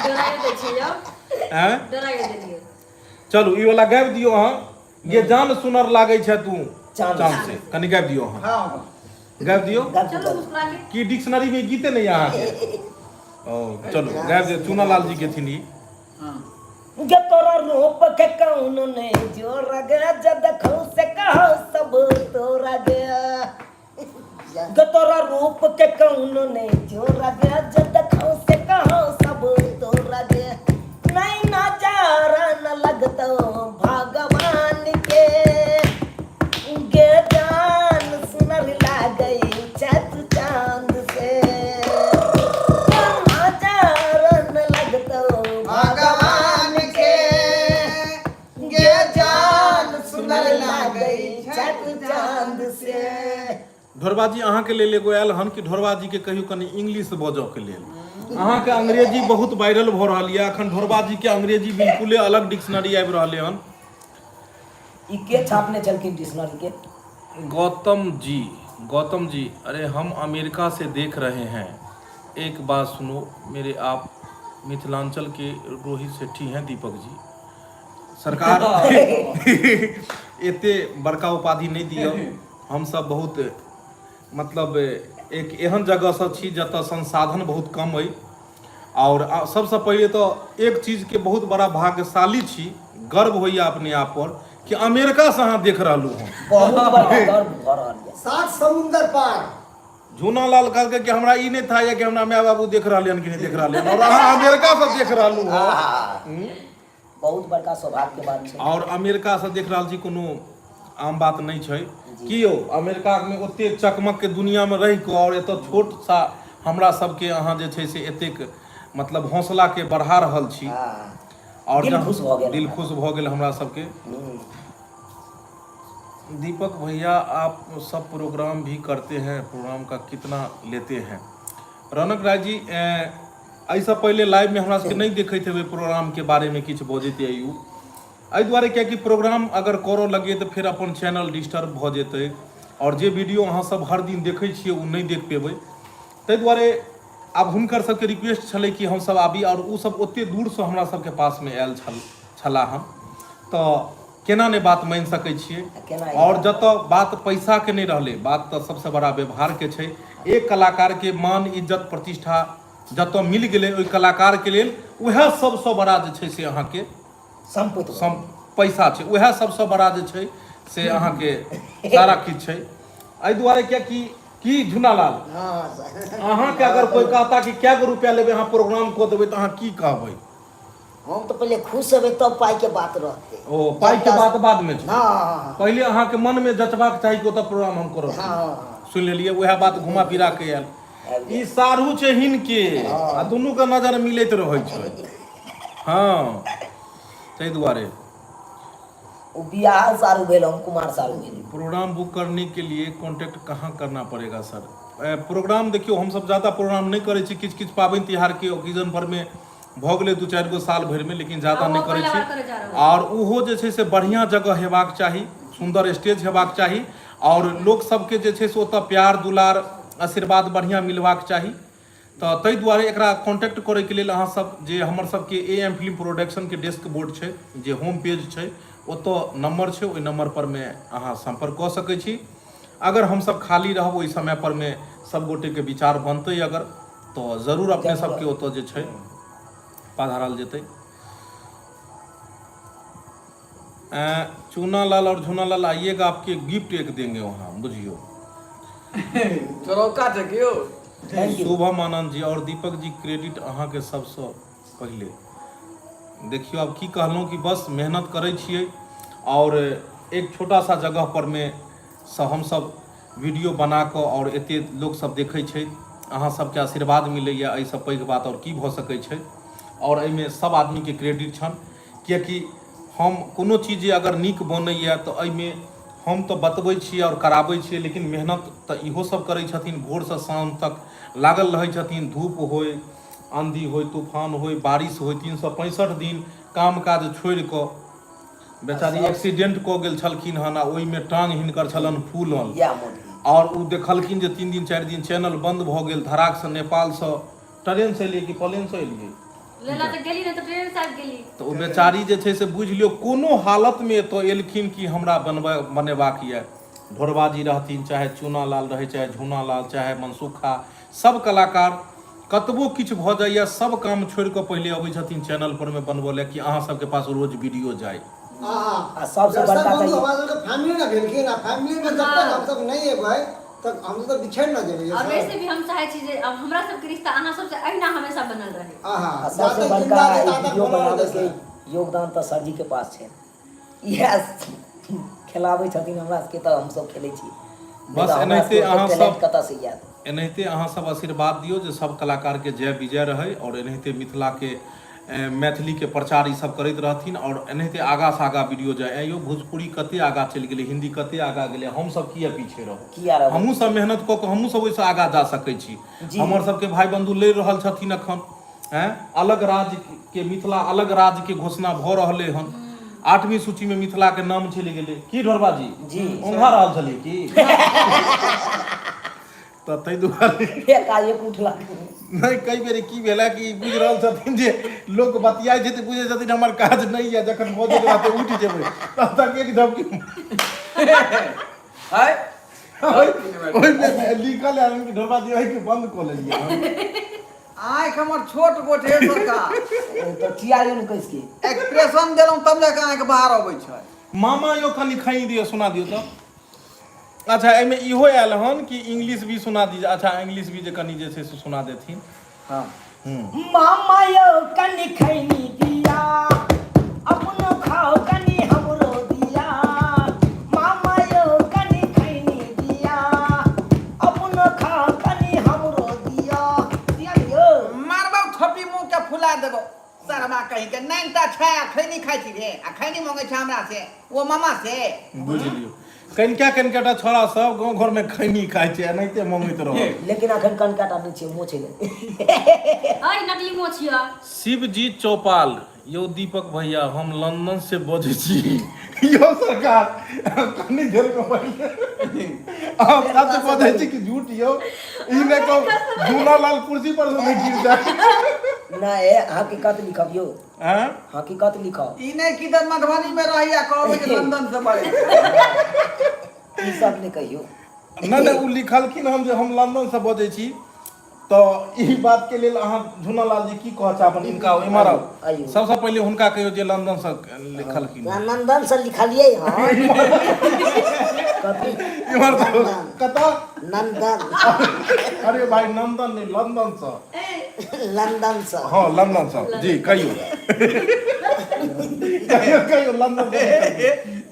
डराय दै छै यौ, हैं? डराय देलियै। चलू ई वाला गाबि दियौ अहाँ, ये जान सुनर लागे छै तू चांद चांद से। कनि गाबि दियौ अहाँ, हाँ गाबि दियौ। चलो मुस्कुरा के की डिक्शनरी में गीते नहीं अहाँ के? ओ चलू गाबि दियौ। चूनालाल जी के थिन ई। हाँ गे तोरा रूप के कौन ने जो रगे जद खौ से कहो सब तोरा गे, गे तोरा रूप के कौन ने जो रगे जद खौ से कहो सब तोरा गे, नहीं नजारा न लगतो भगवान के, गे जान सुनर लागे चत चांद से, नजारा न लगतो भगवान के गे जान सुनर लागे छठ चांद से। ढोरबा जी अहाँ के लेल एगो आयल हन कि ढोरबा जी के कहियो कनि इंग्लिश बजऽ के लेल। अहाँ के अंग्रेजी बहुत वायरल भऽ रहल यऽ अखन। ढोरबा जी के अंग्रेजी बिल्कुले अलग डिक्शनरी आबि रहल हन। ई के छापने चलखिन डिक्शनरी के? गौतम जी अरे हम अमेरिका से देख रहे हैं, एक बात सुनो मेरे, आप मिथिलांचल के रोहित शेट्टी हैं दीपक जी। सरकार एते बड़का उपाधि नहीं दियो। हम सब बहुत मतलब एक एहन जगह से छी जतऽ संसाधन बहुत कम है। और सबसे पहले तो एक चीज के बहुत बड़ा भाग्यशाली छी, गर्व होइया अपने आप पर कि अमेरिका से अहाँ देख रहलू हन। बहुत बड़ा गर्व भ रहल है। 7 समुंदर पार। झूनालाल कहलकै कि हमरा ई नहीं था कि हमरा माय बाबू देख रहल हन कि नहीं देख रहल हन, और अहाँ अमेरिका से देख रहलू हन। बहुत बड़का सौभाग्य के बात छै। और अमेरिका से देख रहल छी कोनो आम बात नहीं छै कि यौ। अमेरिका में ओते चकमक के दुनिया में रह के और एत छोट सा हमरा सबके अहाँ जे छै से एतेक मतलब हौसला के बढ़ा रहल छी। और दिल खुश भऽ गेल। दिल खुश भऽ गेल हमरा सबके। दीपक भैया आप सब प्रोग्राम भी करते हैं, प्रोग्राम का कितना लेते हैं? रौनक राय जी ऐसा पहले लाइव में हमरा सबके नहीं देखते थे प्रोग्राम के बारे में किछु बजैत आयु। एहि दुआरे कियाकि प्रोग्राम अगर करऽ लगे तो फिर अपन चैनल डिस्टर्ब भऽ जेतै और जे वीडियो अहाँ सब हर दिन देखै छियै ओ नहीं देख पेबै। ताहि दुआरे आब हुनकर सबके रिक्वेस्ट छलै कि हम सब आबी, और ओ सब ओते दूर से हमरा सबके पास में आयल छला हन। तो केना नहीं बात मान सकै छियै। केना और जतऽ बात पैसा के नहीं रहले, बात तो सबसे बड़ा व्यवहार के छै। एक कलाकार के मान इज्जत प्रतिष्ठा जतऽ मिल गेलै ओहि कलाकार के लेल वएह सबसँ बड़ा जे छै से अहाँके संपत्ति पैसा छै, वएह सबसँ बड़ा जे छै से अहाँके सारा किछु छै। एहि दुआरे कियाकि की झुनालाल हाँ सर अहाँके अगर कोई कहता कि क्या गो रुपया लेबै अहाँ प्रोग्राम कऽ देबै तऽ अहाँ की कहबै? हम तो पहले खुश हेबै तब पाई के बात रहते। ओ पाई के बात बाद में छै, हाँ पहले अहाँके मन में जचबाक चाही कि ओतऽ प्रोग्राम हम करब। हाँ सुन लेलिए, वएह बात घुमा फिरा के आयल। ई सारू छै हिनके आ दुनू के नजर मिलैत रहै छै। हाँ ताहि दुआरे वो बियाह सारू भेल, हम कुमार सारू भेल। प्रोग्राम बुक करने के लिए कांटेक्ट कहाँ करना पड़ेगा सर? प्रोग्राम देखियो हम सब ज़्यादा प्रोग्राम नहीं करै छी, किछ किछ पाबनि तिहार के ओकेजन पर में भऽ गेलै 2-4 गो साल भरि में, लेकिन ज़्यादा नहीं करै छी। और उहो जे छै से बढ़िया जगह हेबाक चाही, सुंदर स्टेज हेबाक चाही और लोक सबके जे छै से ओतऽ प्यार दुलार आशीर्वाद बढ़िया मिलबाक चाही। तो ताहि दुआरे एकरा कॉन्टैक्ट करे के लेल अहाँ सब जे हमर सबके AM फिल्म प्रोडक्शन के डेस्क बोर्ड छै, जे होम पेज छै, ओतऽ नंबर छै, ओहि नंबर पर में अहाँ संपर्क कऽ सकै छी। अगर हम सब खाली रहब ओहि समय पर में सब गोटे के विचार बनतै अगर, तो जरूर अपने सबके ओतऽ जे छै पधारल जेतै। चूनालाल और झूनालाल आइएगा, आपके गिफ्ट एक देंगे वहाँ, बुझियो। चौरौका देखियो। शुभम आनंद जी और दीपक जी क्रेडिट अहाँ के सबसे पहले। देखियो अब की कहलहुँ कि बस मेहनत करै छियै और एक छोटा सा जगह पर में हम सब वीडियो बना कऽ और एते लोग सब देखै छै, अहाँ सबके आशीर्वाद मिलैए, एहिसँ पैघ बात और की भऽ सकै छै। और एहिमे सब आदमी के क्रेडिट छन, कियाकि हम कोनो चीज अगर नीक बनैए तो एहिमे हम तो बतबै छियै और कराबै छियै, लेकिन मेहनत तऽ इहो सब करै छथिन, भोरसँ शाम तक लागल रहै छथिन। धूप होय, आंधी होय, तूफान होय, बारिश होय, 365 दिन काम काज छोड़ि कऽ बेचारी एक्सीडेंट कऽ गेल छलखिन हन, आ ओहिमे टांग हिनकर छलनि फूलल, और उ देखलखिन जे 3 दिन 4 दिन चैनल बंद भऽ गेल। धराकसँ नेपालसँ ट्रेनसँ एलियै कि प्लेनसँ एलियै? लेला तऽ गेली नहि तऽ ट्रेन से गेली। तऽ ओ बेचारी जे छै से बुझि लियौ कोनो हालतमे एतऽ एलखिन कि हमरा बनेबाक यऽ। ढोरबाजी रहथिन, चाहे चूनालाल रहै, चाहे झूनालाल, चाहे मनसुखा, सब कलाकार कतबो किछु भऽ जाइए सब काम छोड़ि कऽ पहिले अबै छथिन चैनल पर में बनबऽ लए कि अहाँ सबके पास रोज वीडियो जाए। सबसे बड़का तऽ हमारा फैमिली ना भेलखिन, आ फैमिली में जब तक हम सब नहीं एबै तब हम तो बिछड़ ना जेबै। और वैसे भी हम चाहे छी जे अब हमरा सब के रिश्ता अहाँ सबसे अहिना हमेशा बनल रहे। सबसे बड़का वीडियो बनावे के योगदान तो सर जी के पास छै। इएह खिलाबै छथिन हमरा सबके, तऽ हम सब खेलै छी। बस एनाहिते अहाँ सब कतऽ से याद, एनाहिते अहाँ सब आशीर्वाद दियौ जे सब कलाकार के जय विजय रहे, और एनाहिते मिथिला के मैथिली के प्रचार ई सब करैत रहथिन, और एनाहिते आगाँ से आगाँ वीडियो जाए। यो भोजपुरी कते आगाँ चलि गेलै, हिंदी कते आगाँ गेलै, हम सब किया पीछे रहब? हमहूँ सब मेहनत कऽ के हमहूँ सब ओहिसँ आगाँ जा सकै छी। हमर सबके भाई बंधु लड़ि रहल छथिन अखन, अलग राज्य के मिथिला अलग राज्य के घोषणा भऽ रहलै हन। 8वीं सूची में मिथिला के नाम चलि गेलै। की ढोरबाजी जी ओंघा रहल छलियै की? तऽ ताहि दुआरे एकाएक उठला नहीं, कई बेर की भेलै कि बुझ रहल छथिन जे लोक बतियाइ छै तऽ बुझै छथिन हमर काज नहीं है, जखन बजे के बात उठि जेबै तब तक एक झपकी ओहिमे लिखल है कि ढोरबाजी है कि बंद कऽ लेलियै। आँखि हमर छोट गोट है सरकार, तो चियारी ने कैस के एक्सप्रेशन देलहुँ तब जाके आँखि बाहर अबै छै। मामा यो कनि खई दियो, सुना दियो तो। अच्छा एमे इहो आयल हन कि इंग्लिश भी सुना दीजिए। अच्छा इंग्लिश भी जे कनि जे छै से सुना देथिन। हाँ मामा यो कनि खैनी दिया, अपनो खाओ कनि हमरो दिया। मामा यो कनि खैनी दिया, अपनो खाओ कनि हमरो दिया। दिया यो मारबौ थोपी मुंह के फुला देबौ सरबा कहि के। नैनटा छै आ खैनी खाइ छी रे, आ खैनी मांगे छै हमरा से, ओ मामा से। बुझ लियो कनिका छोड़ा सब गांव घर में खैनी खाइ छै, एनाहिते मंगैत रहो। लेकिन अखन कनकाटा नहि छै, मुँह छै। अय नकली मोछ छियै। शिवजी चौपाल, यो दीपक भैया हम लंदन से बजै छी। यो सरकार कनि देर में पहिले आप सच बजै छी कि झूठ यो? ई ने को झूलालाल कुर्सी पर से नहीं गिर जाए। ना ए हकीकत लिखबियो हैं हकीकत लिखो ई नहीं किधर मधुबनी में रही या कहबे कि लंदन से बड़े ई सब ने कहियो नहीं उ लिखलखिन हम जे हम लंदन से बजै छी तो ई बात के लेल अहाँ झुनालाल जी की कहै अपन इनका इमहर आउ आइयो। सबसे पहले हुनका कहियो जे लंदन से लिखलखिन नंदन से लिखलिए हाँ कथी इमहर तो कता नंदन अरे भाई नंदन नहीं लंदन से लंदन से हाँ लंदन से जी कहियो कहियो लंदन से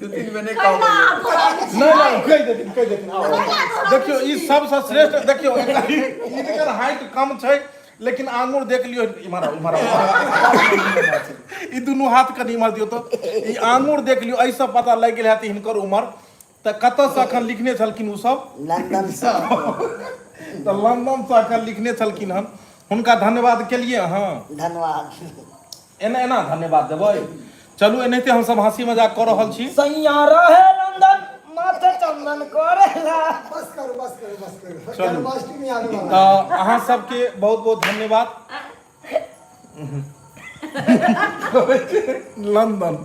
2-3 महीने खैना कहबे थोड़ा नहीं कह देथिन आओ। देखियो ई सबसे श्रेष्ठ देखियो इनकर हाइट कम छै लेकिन आंगुर देख लियो इमहर ई दुनू हाथ कनी इमहर दियो तो ई आंगुर देख लियो ऐसा पता लग गेल है हिनकर उम्र त कत से अखन लिखने छलखिन उ सब लंदन से त लंदन से अखन लिखने छलखिन हन हुनका धन्यवाद केलिए हां धन्यवाद एना एना धन्यवाद देबै चलू एनाहिते हम सब हंसी मजाक कर रहल छी सैया रहे लंदन माथे चंदन करेला बस करो चलू। जन्माष्टमी आने वाला तो अहाँ सबके बहुत बहुत धन्यवाद लंदन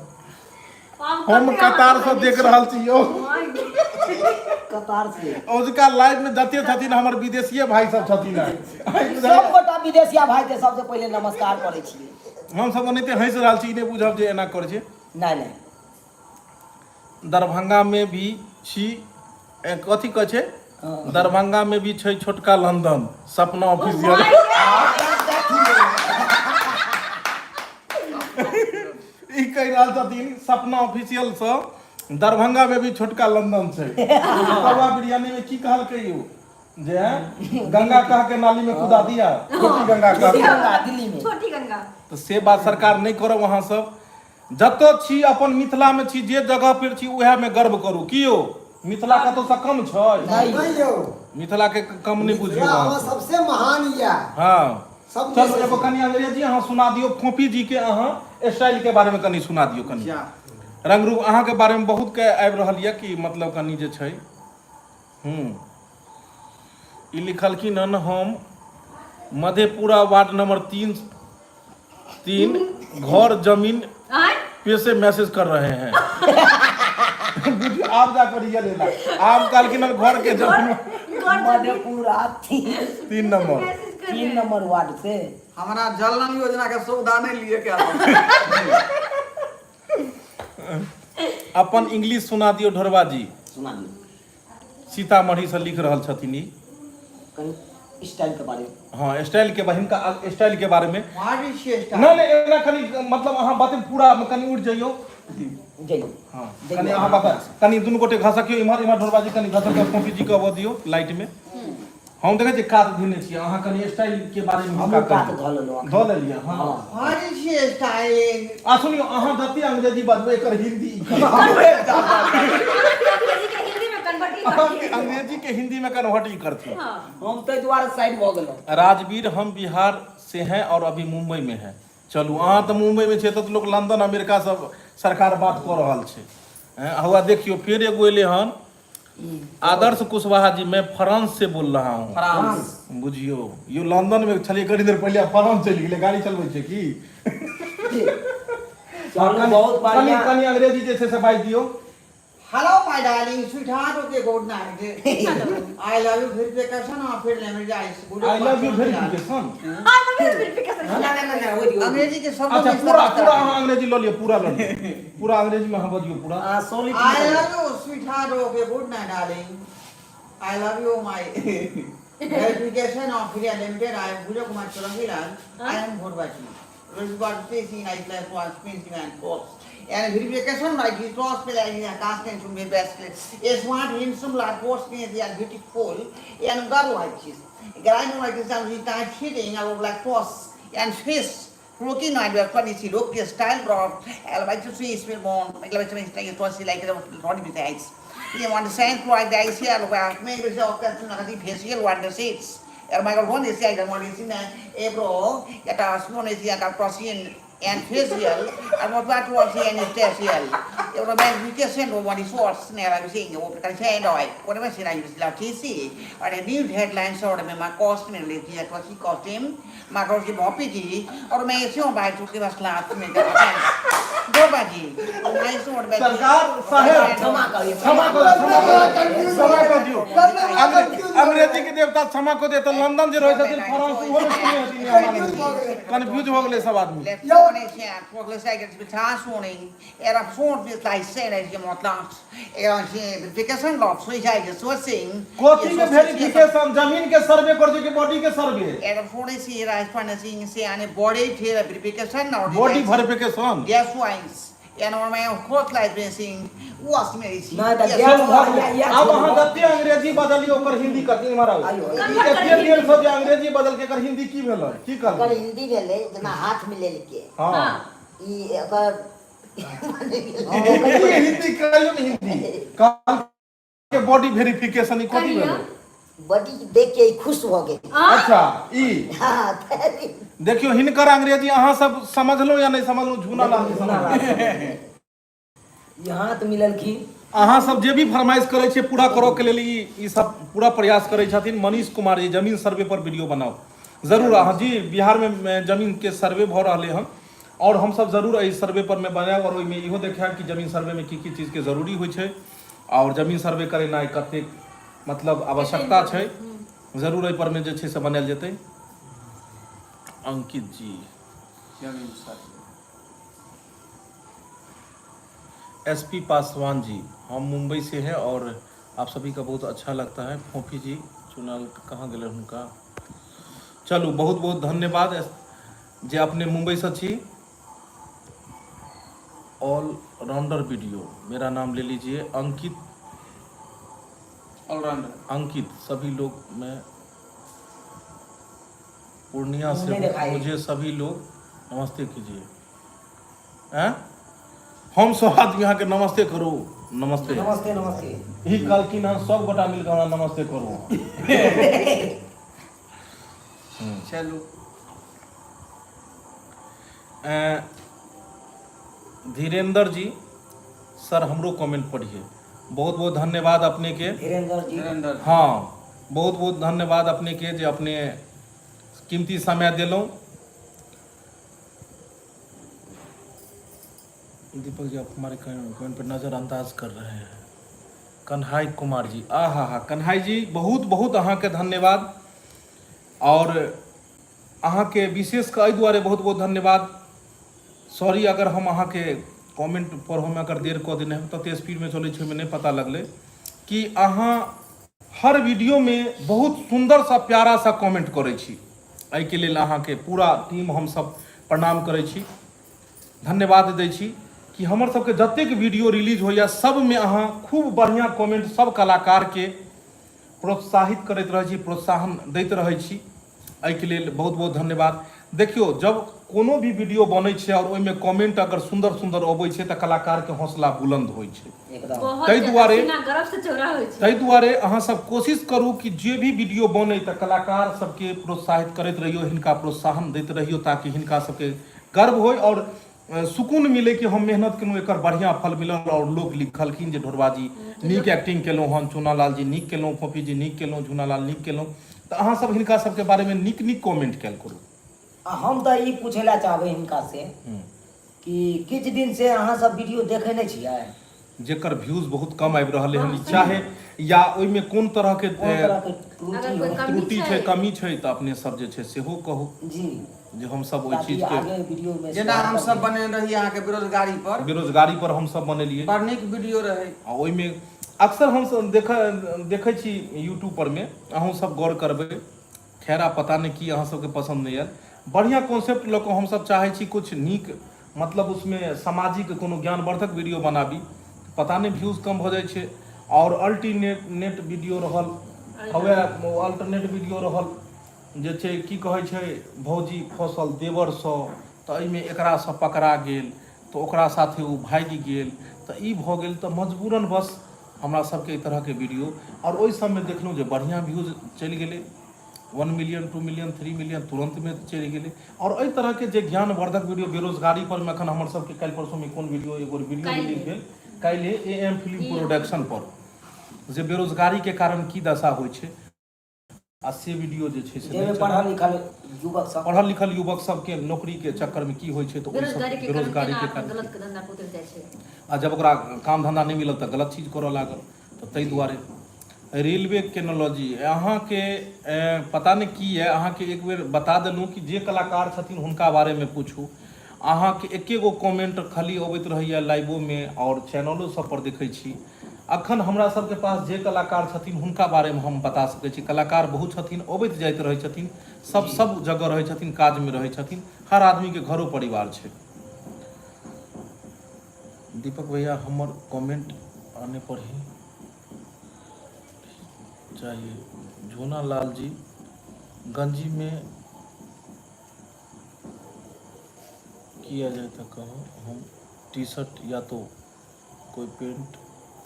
हम कतार से देख रहल छी यौ कतार से ओजका लाइव में जते छथिन हमर विदेशीय भाई सब छथिन सब गोटा विदेशिया भाई के सबसे पहले नमस्कार करे छियै हम सब ओनाहिते हंस रहल छी नहि बुझब जे एना करै छै नहीं दरभंगा में भी छी कथी कहै छै दरभंगा में भी छै छोटका लंदन सपना ऑफिशियल ई कहि रहल छथिन सपना ऑफिशियल से दरभंगा में भी छोटका लंदन छै तवा बिरयानी में की कहल कहियो जे गंगा कह के नाली में कूदा दिया छोटी गंगा कह के गंगा दिल्ली में छोटी गंगा तो से बात सरकार नहीं करब अहाँ सब जतऽ छी अपन मिथिला में छी जे जगह पर छी उहे में गर्व करू की यौ मिथिला कतौ से कम छै नहीं यो मिथिला के कम नहीं बुझियो मिथिला अहाँ हमर सबसे महान या हाँ सब चलो एगो कनी अंग्रेजी अहाँ सुना दियो फोफी जी के अहाँ स्टाइल के बारे में कनी सुना दियो कनी क्या रंग रूप अहाँ के बारे में बहुत के आबि रहल यऽ कि मतलब कनी जे छै ई लिखलखिन हन हम मधेपुरा वार्ड नंबर 3 घर जमीन आय पे से मैसेज कर रहे हैं बुझियो आप जाकर ये लेना आप कहलखिन हन घर के जमीन मधेपुरा 3 नंबर 3 नंबर वार्ड से हमारा जल नल योजना के सुविधा नहीं लिए क्या अपन इंग्लिश सुना दियो ढोरबा जी सुना दियो सीतामढ़ी से लिख रहल छथिन ई कहीं स्टाइल के बारे में हाँ स्टाइल के बहिन का स्टाइल के बारे में वहाँ भी चेष्टा नहीं नहीं एना कनी मतलब अहाँ बात पूरा कनी उठ जाइयो जइयो हाँ कनी अहाँ बता कनी दुनू गोटे घसकियो इमहर इमहर ढोरबा जी कनी घसक के कॉफी जी के अबो दियो लाइट में हम देखे छी काट धुने छी अहाँ कनी स्टाइल के बारे में हम का काट कर धऽ लेलहुँ धो लेलिए हाँ वहाँ भी चेष्टा है आ सुनियो अहाँ जते अंग्रेजी बाजबै एकर हिंदी हिंदी में कन्वर्ट अंग्रेजी के हिंदी में कन्वर्ट ही करती हम तो द्वारा साइड भ गेलहुँ राजवीर हम बिहार से हैं और अभी मुंबई में हैं चलू अहाँ तो मुंबई में छे तो लोग लंदन अमेरिका सब सरकार बात कर रहल छै हुआ देखियो फिर एगो एले हन आदर्श कुशवाहा जी मैं फ्रांस से बोल रहा हूँ फ्रांस बुझियो यो लंदन में छलिए कनी देर पहले फ्रांस चलि गेलै गाड़ी चलबै छै की चलो बहुत बढ़िया कनी अंग्रेजी जे छै से बाजि दियो hello my darling sweetheart okay good night I love you verification और फिर language I I love you verification अंग्रेजी के शब्द अच्छा पूरा पूरा अहाँ अंग्रेजी ल लियो पूरा ल लियो पूरा अंग्रेजी में अहाँ बजियो पूरा sorry I love you sweetheart okay good night darling I love you my verification और फिर limited I am Bhujo Kumar Chorangilan I am Bhodbachi Rosebud facing I class was painting and post and verification like his cross play like cast and to be best a smart handsome like post me they are beautiful and girl like this guy like this and he type shitting I would like post and face looking at your funny she look your style bro I like to see smell more like to like it was like body besides you want to send like the ICL where maybe so that facial one the seats and my one is like the one is in a bro get a small is like a crossing and facial and what was anesthesial. It was medication of one source, near I was saying, open doi, whatever I was like TC, or a new headline sort of my costume, that was he costume, my Rosie Boppy, or may assume by to give us last to make a Gobaji, I saw the सरकार साहेब क्षमा कर दियो अंग्रेजी के देवता क्षमा को दे तो लंदन जे रहे छथिन फ्रांस ओहो में सुने हथिन कंफ्यूज हो गेले सब आदमी Let's go on a chat, for the seconds with task warning, era phone with like said as you want lunch, era verification lock, so I just was saying, कोथी के वेरिफिकेशन जमीन के सर्वे कर दे के बॉडी के सर्वे era phone is here as financing say and a body here verification or body verification guess wise. And on my court licensing was medicine. ना तो गैस अब वहां गते अंग्रेजी बदली ओकर हिंदी कथि मारा एते देर से अंग्रेजी बदल के कर हिंदी की भेल की अगर कर हिंदी भेले जना हाथ में ले के हां ई अगर हिंदी कहियो नहीं हिंदी काल के बॉडी वेरिफिकेशन ई कथि भेल बॉडी देख के खुश हो गए अच्छा ई हां देखियो हिनकर अंग्रेजी अहाँ सब समझ लो या नहीं समझ लो झूना लाल यहाँ तो मिलल की अहाँ सब जे भी फरमाइश करे छे पूरा करो के लेल ई सब पूरा प्रयास करे छथिन मनीष कुमार जी जमीन सर्वे पर वीडियो बनाओ जरूर हाँ जी बिहार में जमीन के सर्वे भ रहले हन और हम सब जरूर इस सर्वे पर में बनाएब और ओइमे इहो देखाएब कि जमीन सर्वे में की चीज के जरूरी होइ छे और जमीन सर्वे करेना कते मतलब आवश्यकता छे जरूर एहि पर में जे छे से बनाएल जेतै अंकित जी जमीन सर्वे एसपी पासवान जी हम मुंबई से हैं और आप सभी का बहुत अच्छा लगता है फोफी जी चुनाल कहाँ गए उनका चलो बहुत बहुत धन्यवाद जे अपने मुंबई से छी ऑल राउंडर वीडियो मेरा नाम ले लीजिए अंकित ऑलराउंडर अंकित सभी लोग मैं पूर्णिया से नहीं दिखाई। मुझे सभी लोग नमस्ते कीजिए हैं हम सब आदमी यहाँ के नमस्ते करो नमस्ते नमस्ते नमस्ते ही कल की ना सब गोटा मिलकर हमरा नमस्ते करो चलो धीरेन्द्र जी सर हमरो कमेंट पढ़िए बहुत बहुत धन्यवाद अपने के धीरेन्द्र जी धीरेन्द्र हाँ बहुत बहुत धन्यवाद अपने के जे अपने कीमती समय दिलों दीपक जी आप हमारे कमेंट पर नज़रअंदाज कर रहे हैं कन्हाई कुमार जी हा कन्हाई जी बहुत बहुत अहाँ के धन्यवाद और अहाँ के विशेष के एहि दुआरे बहुत बहुत धन्यवाद सॉरी अगर हम अहाँ के कमेंट पर हम अगर देर कऽ देने हम तते स्पीड में चलै छै नहीं पता लगले कि अहाँ हर वीडियो में बहुत सुंदर सा प्यारा सा कमेंट करै छी एहि के लेल अहाँ के पूरा टीम हम सब प्रणाम करै छी धन्यवाद दै छी कि हमर सबके जतेक वीडियो रिलीज होइया सब में अहाँ खूब बढ़िया कमेंट सब कलाकार के प्रोत्साहित करैत रहै छी प्रोत्साहन दैत रहै छी एहि के लेल बहुत बहुत धन्यवाद देखियो जब कोनो भी वीडियो बनै छै और ओइमे कमेंट अगर सुंदर सुंदर अबै छै त कलाकार के हौसला बुलंद होइ छै एकदम ताहि दुआरे अहाँ सब कोशिश करू कि जे भी वीडियो बनै त कलाकार सबके प्रोत्साहित करैत रहियो हिनका प्रोत्साहन दैत रहियो ताकि हिनका सबके गर्व होय और सुकून मिले कि हम मेहनत केलहुँ एकर बढ़िया फल मिलल और लोग लिखलखिन जे ढोरबाजी नीक एक्टिंग केलहुँ हन चूनालाल जी नीक केलहुँ फोफी जी नीक केलहुँ झूनालाल नीक केलहुँ तऽ अहाँ सब हिनका सबके बारे में नीक नीक कमेंट कैल करू हम तो ई पूछे ला चाहबे हिनका से कि किछ दिन से अहाँ सब वीडियो देखे नहीं छियै जेकर व्यूज बहुत कम आबि रहल हन चाहे या ओइमे कोन तरह के त्रुटि छै कमी छै तऽ अपने सब जे छै सेहो कहू जी जे हम सब ओइ चीज आगे वीडियो में जेना हम सब बने रही अहाँ के बेरोजगारी पर हम सब बनेलिए बड़ नीक वीडियो रहे आ ओइमे अक्सर हम सब देखै छी यूट्यूब पर में अहूँ सब गौर करबै खैरा पता नहीं कि अहाँ सबके पसंद नहीं आयल बढ़िया कॉन्सेप्ट लऽ कऽ हम सब चाहै छी कुछ नीक मतलब उसमें सामाजिक कोनो ज्ञानवर्धक वीडियो बनाबी पता नहीं व्यूज कम हो जाए छे और अल्टरनेट वीडियो रहल हवे अल्टरनेट वीडियो रहल जे छै की कहै छै भौजी फसल देवर सँ तऽ एहिमे एकरा सँ पकड़ा गेल तऽ ओकरा साथे ओ भागि गेल तऽ ई भऽ गेल तऽ मजबूरन बस हमरा सबके ई तरह के वीडियो और ओहि सब में देखलहुँ जे बढ़िया व्यूज चलि गेलै 1 मिलियन 2 मिलियन 3 मिलियन तुरंत में चलि गेलै। और एहि तरह के जे ज्ञानवर्धक वीडियो बेरोजगारी पर में एखन हमर सबके काल्हि परसों में कोन वीडियो एगो वीडियो रिलीज भेल काल्हि AM फिल्म प्रोडक्शन पर जे बेरोजगारी के कारण की दशा होइ छै आ से वीडियो जे छै से जेमे पढ़ल लिखल युवक सब पढ़ल लिखल युवक सबके नौकरी के चक्कर में की होइ छै तो बेरोजगारी के बेरोजगारी के कारण कारण गलत धंधा पर उतर जाइ छै आ जब ओकरा काम धंधा नहीं मिलल तो गलत चीज करऽ लागल। तो ताहि दुआरे रेलवे टेक्नोलॉजी अहाँके पता नहीं की है, अहाँके एक बेर बता देलूँ कि जे कलाकार छथिन हुनका बारे में पूछू। अहाँके एके गो कमेंट खाली अबैत रहैया लाइवो में और चैनलो सब पर देखै छी। अखन हमरा सबके पास जे कलाकार छथिन हुनका बारे में हम बता सकै छी। कलाकार बहुत छथिन, अबैत जाइत रहै छथिन, सब जगह रहै छथिन, काज में रहै छथिन, हर आदमी के घरो परिवार छै। दीपक भैया हमर कमेंट आने पर ही चाहिए। झोना लाल जी गंजी में किया जाए तो कहो, हम टी शर्ट या तो कोई पेंट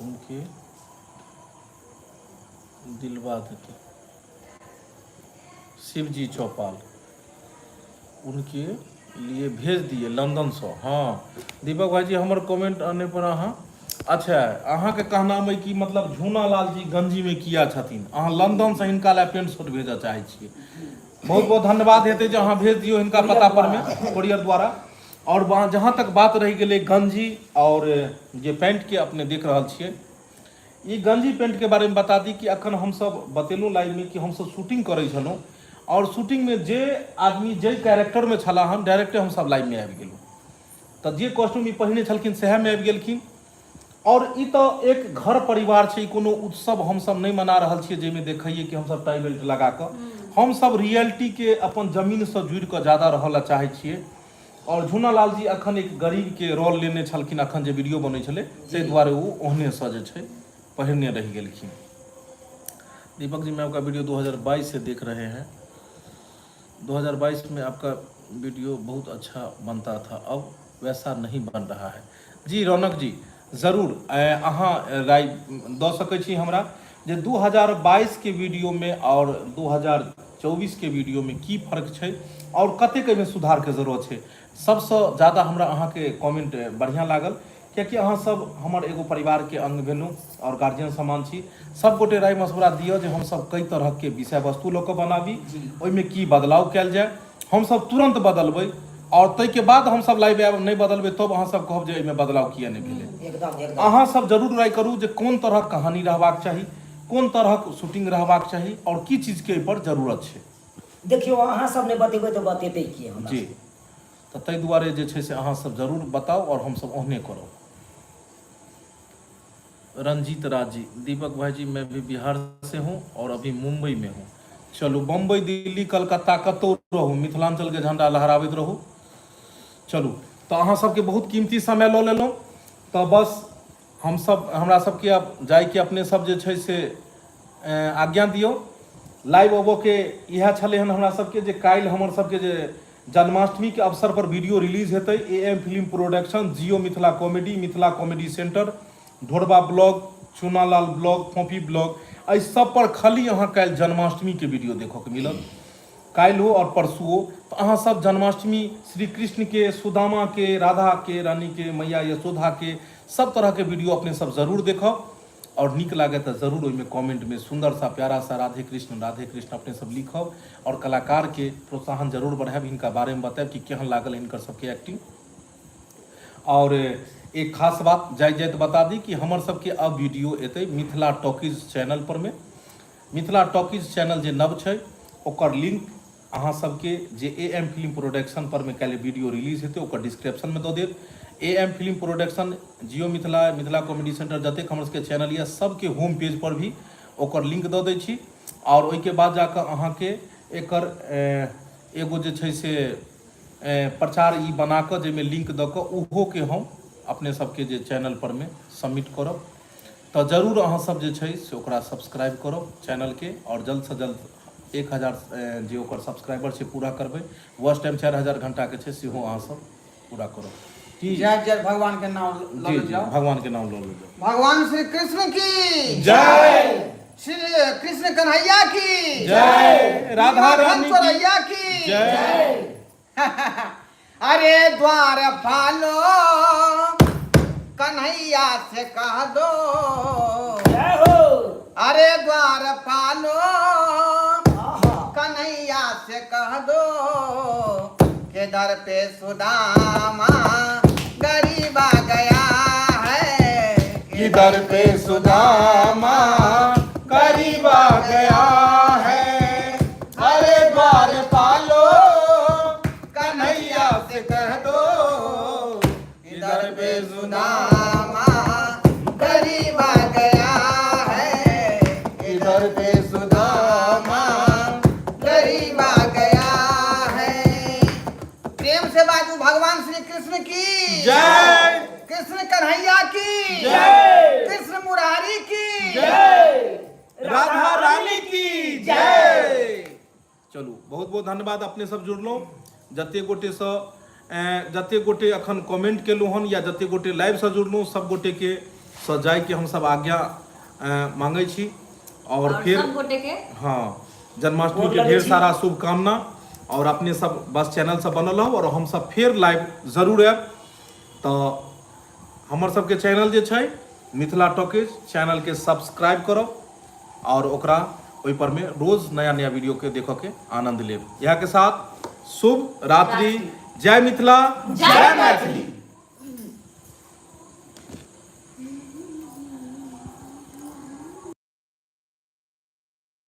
उनके दिलवा देते। शिवजी चौपाल उनके लिए भेज दिए लंदन से। हाँ दीपक भाई जी हमर कमेंट आने पर अहाँ अच्छा अहाँ के कहना में कि मतलब झूना लाल जी गंजी में किया छथिन, अहाँ लंदन से हिनका ला पेंट शर्ट भेजऽ चाहे छियै। बहुत बहुत धन्यवाद हेतै जे अहाँ भेज दियो हिनका पता पर में कोरियर द्वारा। और वहाँ जहाँ तक बात रह गई गंजी और जे पैंट के अपने देख रहा छियै, ई गंजी पैंट के बारे में बता दी कि अखन हम सब बतेलू लाइव में कि हम सब शूटिंग करे छलहुँ और शूटिंग में जे आदमी जे कैरेक्टर में छला हन डायरेक्टे हम सब लाइव में आबि गेलहुँ। तो जे कॉस्ट्यूम ई पहिने छलखिन सएह में आबि गेलखिन। और ई तो एक घर परिवार छै, कोनो उत्सव हम सब नहीं मना रहल छियै जाहिमे देखिए कि हम सब टाई बेल्ट लगा कऽ। हम सब रियलिटी के अपन जमीन से जुड़ि कऽ ज्यादा रहल चाहे छियै। और झूना लाल जी अखन एक गरीब के रोल लेने छलखिन, अखन जे वीडियो बनै छलै ताहि द्वारे वो ओहने से जे छै पहिरने रह गेलखिन। दीपक जी मैं आपका वीडियो 2022 से देख रहे हैं, 2022 में आपका वीडियो बहुत अच्छा बनता था, अब वैसा नहीं बन रहा है। जी रौनक जी जरूर अहाँ राय दऽ सकै छी हमरा जे 2022 के वीडियो में और 2024 के वीडियो में की फर्क छै और कतेक में सुधार के जरूरत छै। सबसे ज़्यादा हमरा अहाँ के कमेंट बढ़िया लागल, कियाकि अहाँ सब हमर एगो परिवार के अंग भेलूँ और गार्जियन समान छी। सब गोटे राय मशवरा दियो जे हम सब कई तरह के विषय वस्तु लऽ कऽ बनाबी, ओहिमे की बदलाव कयल जाय, हम सब तुरंत बदलबै। और ताहि के बाद हम सब लाइव आयब, नहीं बदलबै तब अहाँ सब कहब जे एहिमे बदलाव किया नहीं भेलै। एकदम अहाँ सब जरूर राय करू जे कोन तरह कहानी रहबाक चाही, कोन तरह शूटिंग रहबाक चाही और की चीज के पर जरूरत छै। देखियो अहाँ सब ने बतेबै तो बतेतै की हमरा जी तो ताहि दुआरे जे छै से अहाँ सब जरूर बताओ और हम सब ओहने करब। रंजीत राज जी दीपक भाई जी मैं भी बिहार से हूँ और अभी मुंबई में हूँ। चलू बम्बई दिल्ली कलकत्ता कतौ रहू, मिथिलांचल के झंडा लहराबैत रहू। चलू तो अहाँ सबके बहुत कीमती समय लऽ लेलहुँ, तो बस हम सब हमरा सबके अब जाय के अपने सब जे छै से आज्ञा दियौ। लाइव अबो के इएह छलै हन हमरा सबके जे काल्हि हमर सबके जे जन्माष्टमी के अवसर पर वीडियो रिलीज हेतै। AM film production, Jio Mithila comedy centre, Dhorba blog, Chunalal blog, Phophi blog, एहि सब पर खाली अहाँ काल्हि जन्माष्टमी के वीडियो देखो के मिलत, काल्हि हो और परसू हो। तो अहाँ सब जन्माष्टमी श्री कृष्ण के, सुदामा के, राधा के रानी के, मैया यशोदा के सब तरह के वीडियो अपने सब जरूर देखब। और नीक लागे तो जरूर ओहिमे कमेंट में सुंदर सा प्यारा सा राधे कृष्ण अपने सब लिखब और कलाकार के प्रोत्साहन जरूर बढ़ाब, हिनका बारे में बताएब कि केहन लागल हिनकर सबके एक्टिंग। और एक खास बात जाइत बता दी कि हमर सबके अब वीडियो एतै मिथिला टॉकीज चैनल पर में। मिथिला टॉकीज चैनल जे नव छै ओकर लिंक अहाँ सबके जे AM फिल्म प्रोडक्शन पर में काल्हि वीडियो रिलीज हेतै ओकर डिस्क्रिप्शन में दऽ देब। AM film production, Jio Mithila comedy centre जतेक हमर सबके चैनल यऽ सबके होम पेज पर भी ओकर लिंक दऽ दै छी। और ओहिके बाद जाकऽ अहाँके एकर एगो जे छै से प्रचार ई बना कऽ जाहिमे लिंक दऽ कऽ ओहो के हम अपने सबके जे चैनल पर में सबमिट करब। तो जरूर अहाँ सब जे छै से ओकरा सब्सक्राइब करब चैनल के और जल्द से जल्द 1000 जे ओकर सब्सक्राइबर छै पूरा करबै। वॉच टाइम 4000 घंटा के छै सेहो अहाँ सब पूरा करब। जय जय भगवान के नाम जी जी भगवान के नाम लो लो। भगवान श्री कृष्ण की जय। श्री कृष्ण कन्हैया की जय। राधा रानी की चौरैया की जय। अरे द्वार पालो कन्हैया से कह दो, जय हो। अरे द्वार पालो आहा। कन्हैया से कह दो के दर पे सुदामा गरीब आ गया है, कि दर पे सुदामा करीब आ गया है। अरे द्वार पालो कन्हैया से कह दो, कि दर पे सुदामा गरीब आ गया है, इधर पे सुदामा गरीब आ गया है। प्रेम से बाजू भगवान श्री कृष्ण की जय। कृष्ण कन्हैया की जय। कृष्ण मुरारी की जय। राधा रानी की जय। चलू बहुत बहुत धन्यवाद अपने सब जुड़लो। जते गोटे से जते गोटे अखन कमेंट केलू हन या जते गोटे लाइव से जुड़लू सब गोटे के सजाय के हम सब आज्ञा मांगे छी। और फिर सब गोटे के हाँ जन्माष्टमी के ढेर सारा शुभकामना। और अपने सब बस चैनल से बनल हो और हम सब फिर लाइव जरूर आएब। तो हमर सबके चैनल जे छै मिथिला टॉकीज चैनल के सब्सक्राइब करो और ओकरा ओहि पर में रोज नया नया वीडियो के देखो के आनंद लेब। यहाँ के साथ शुभ रात्रि। जय मिथिला, जय मैथिली।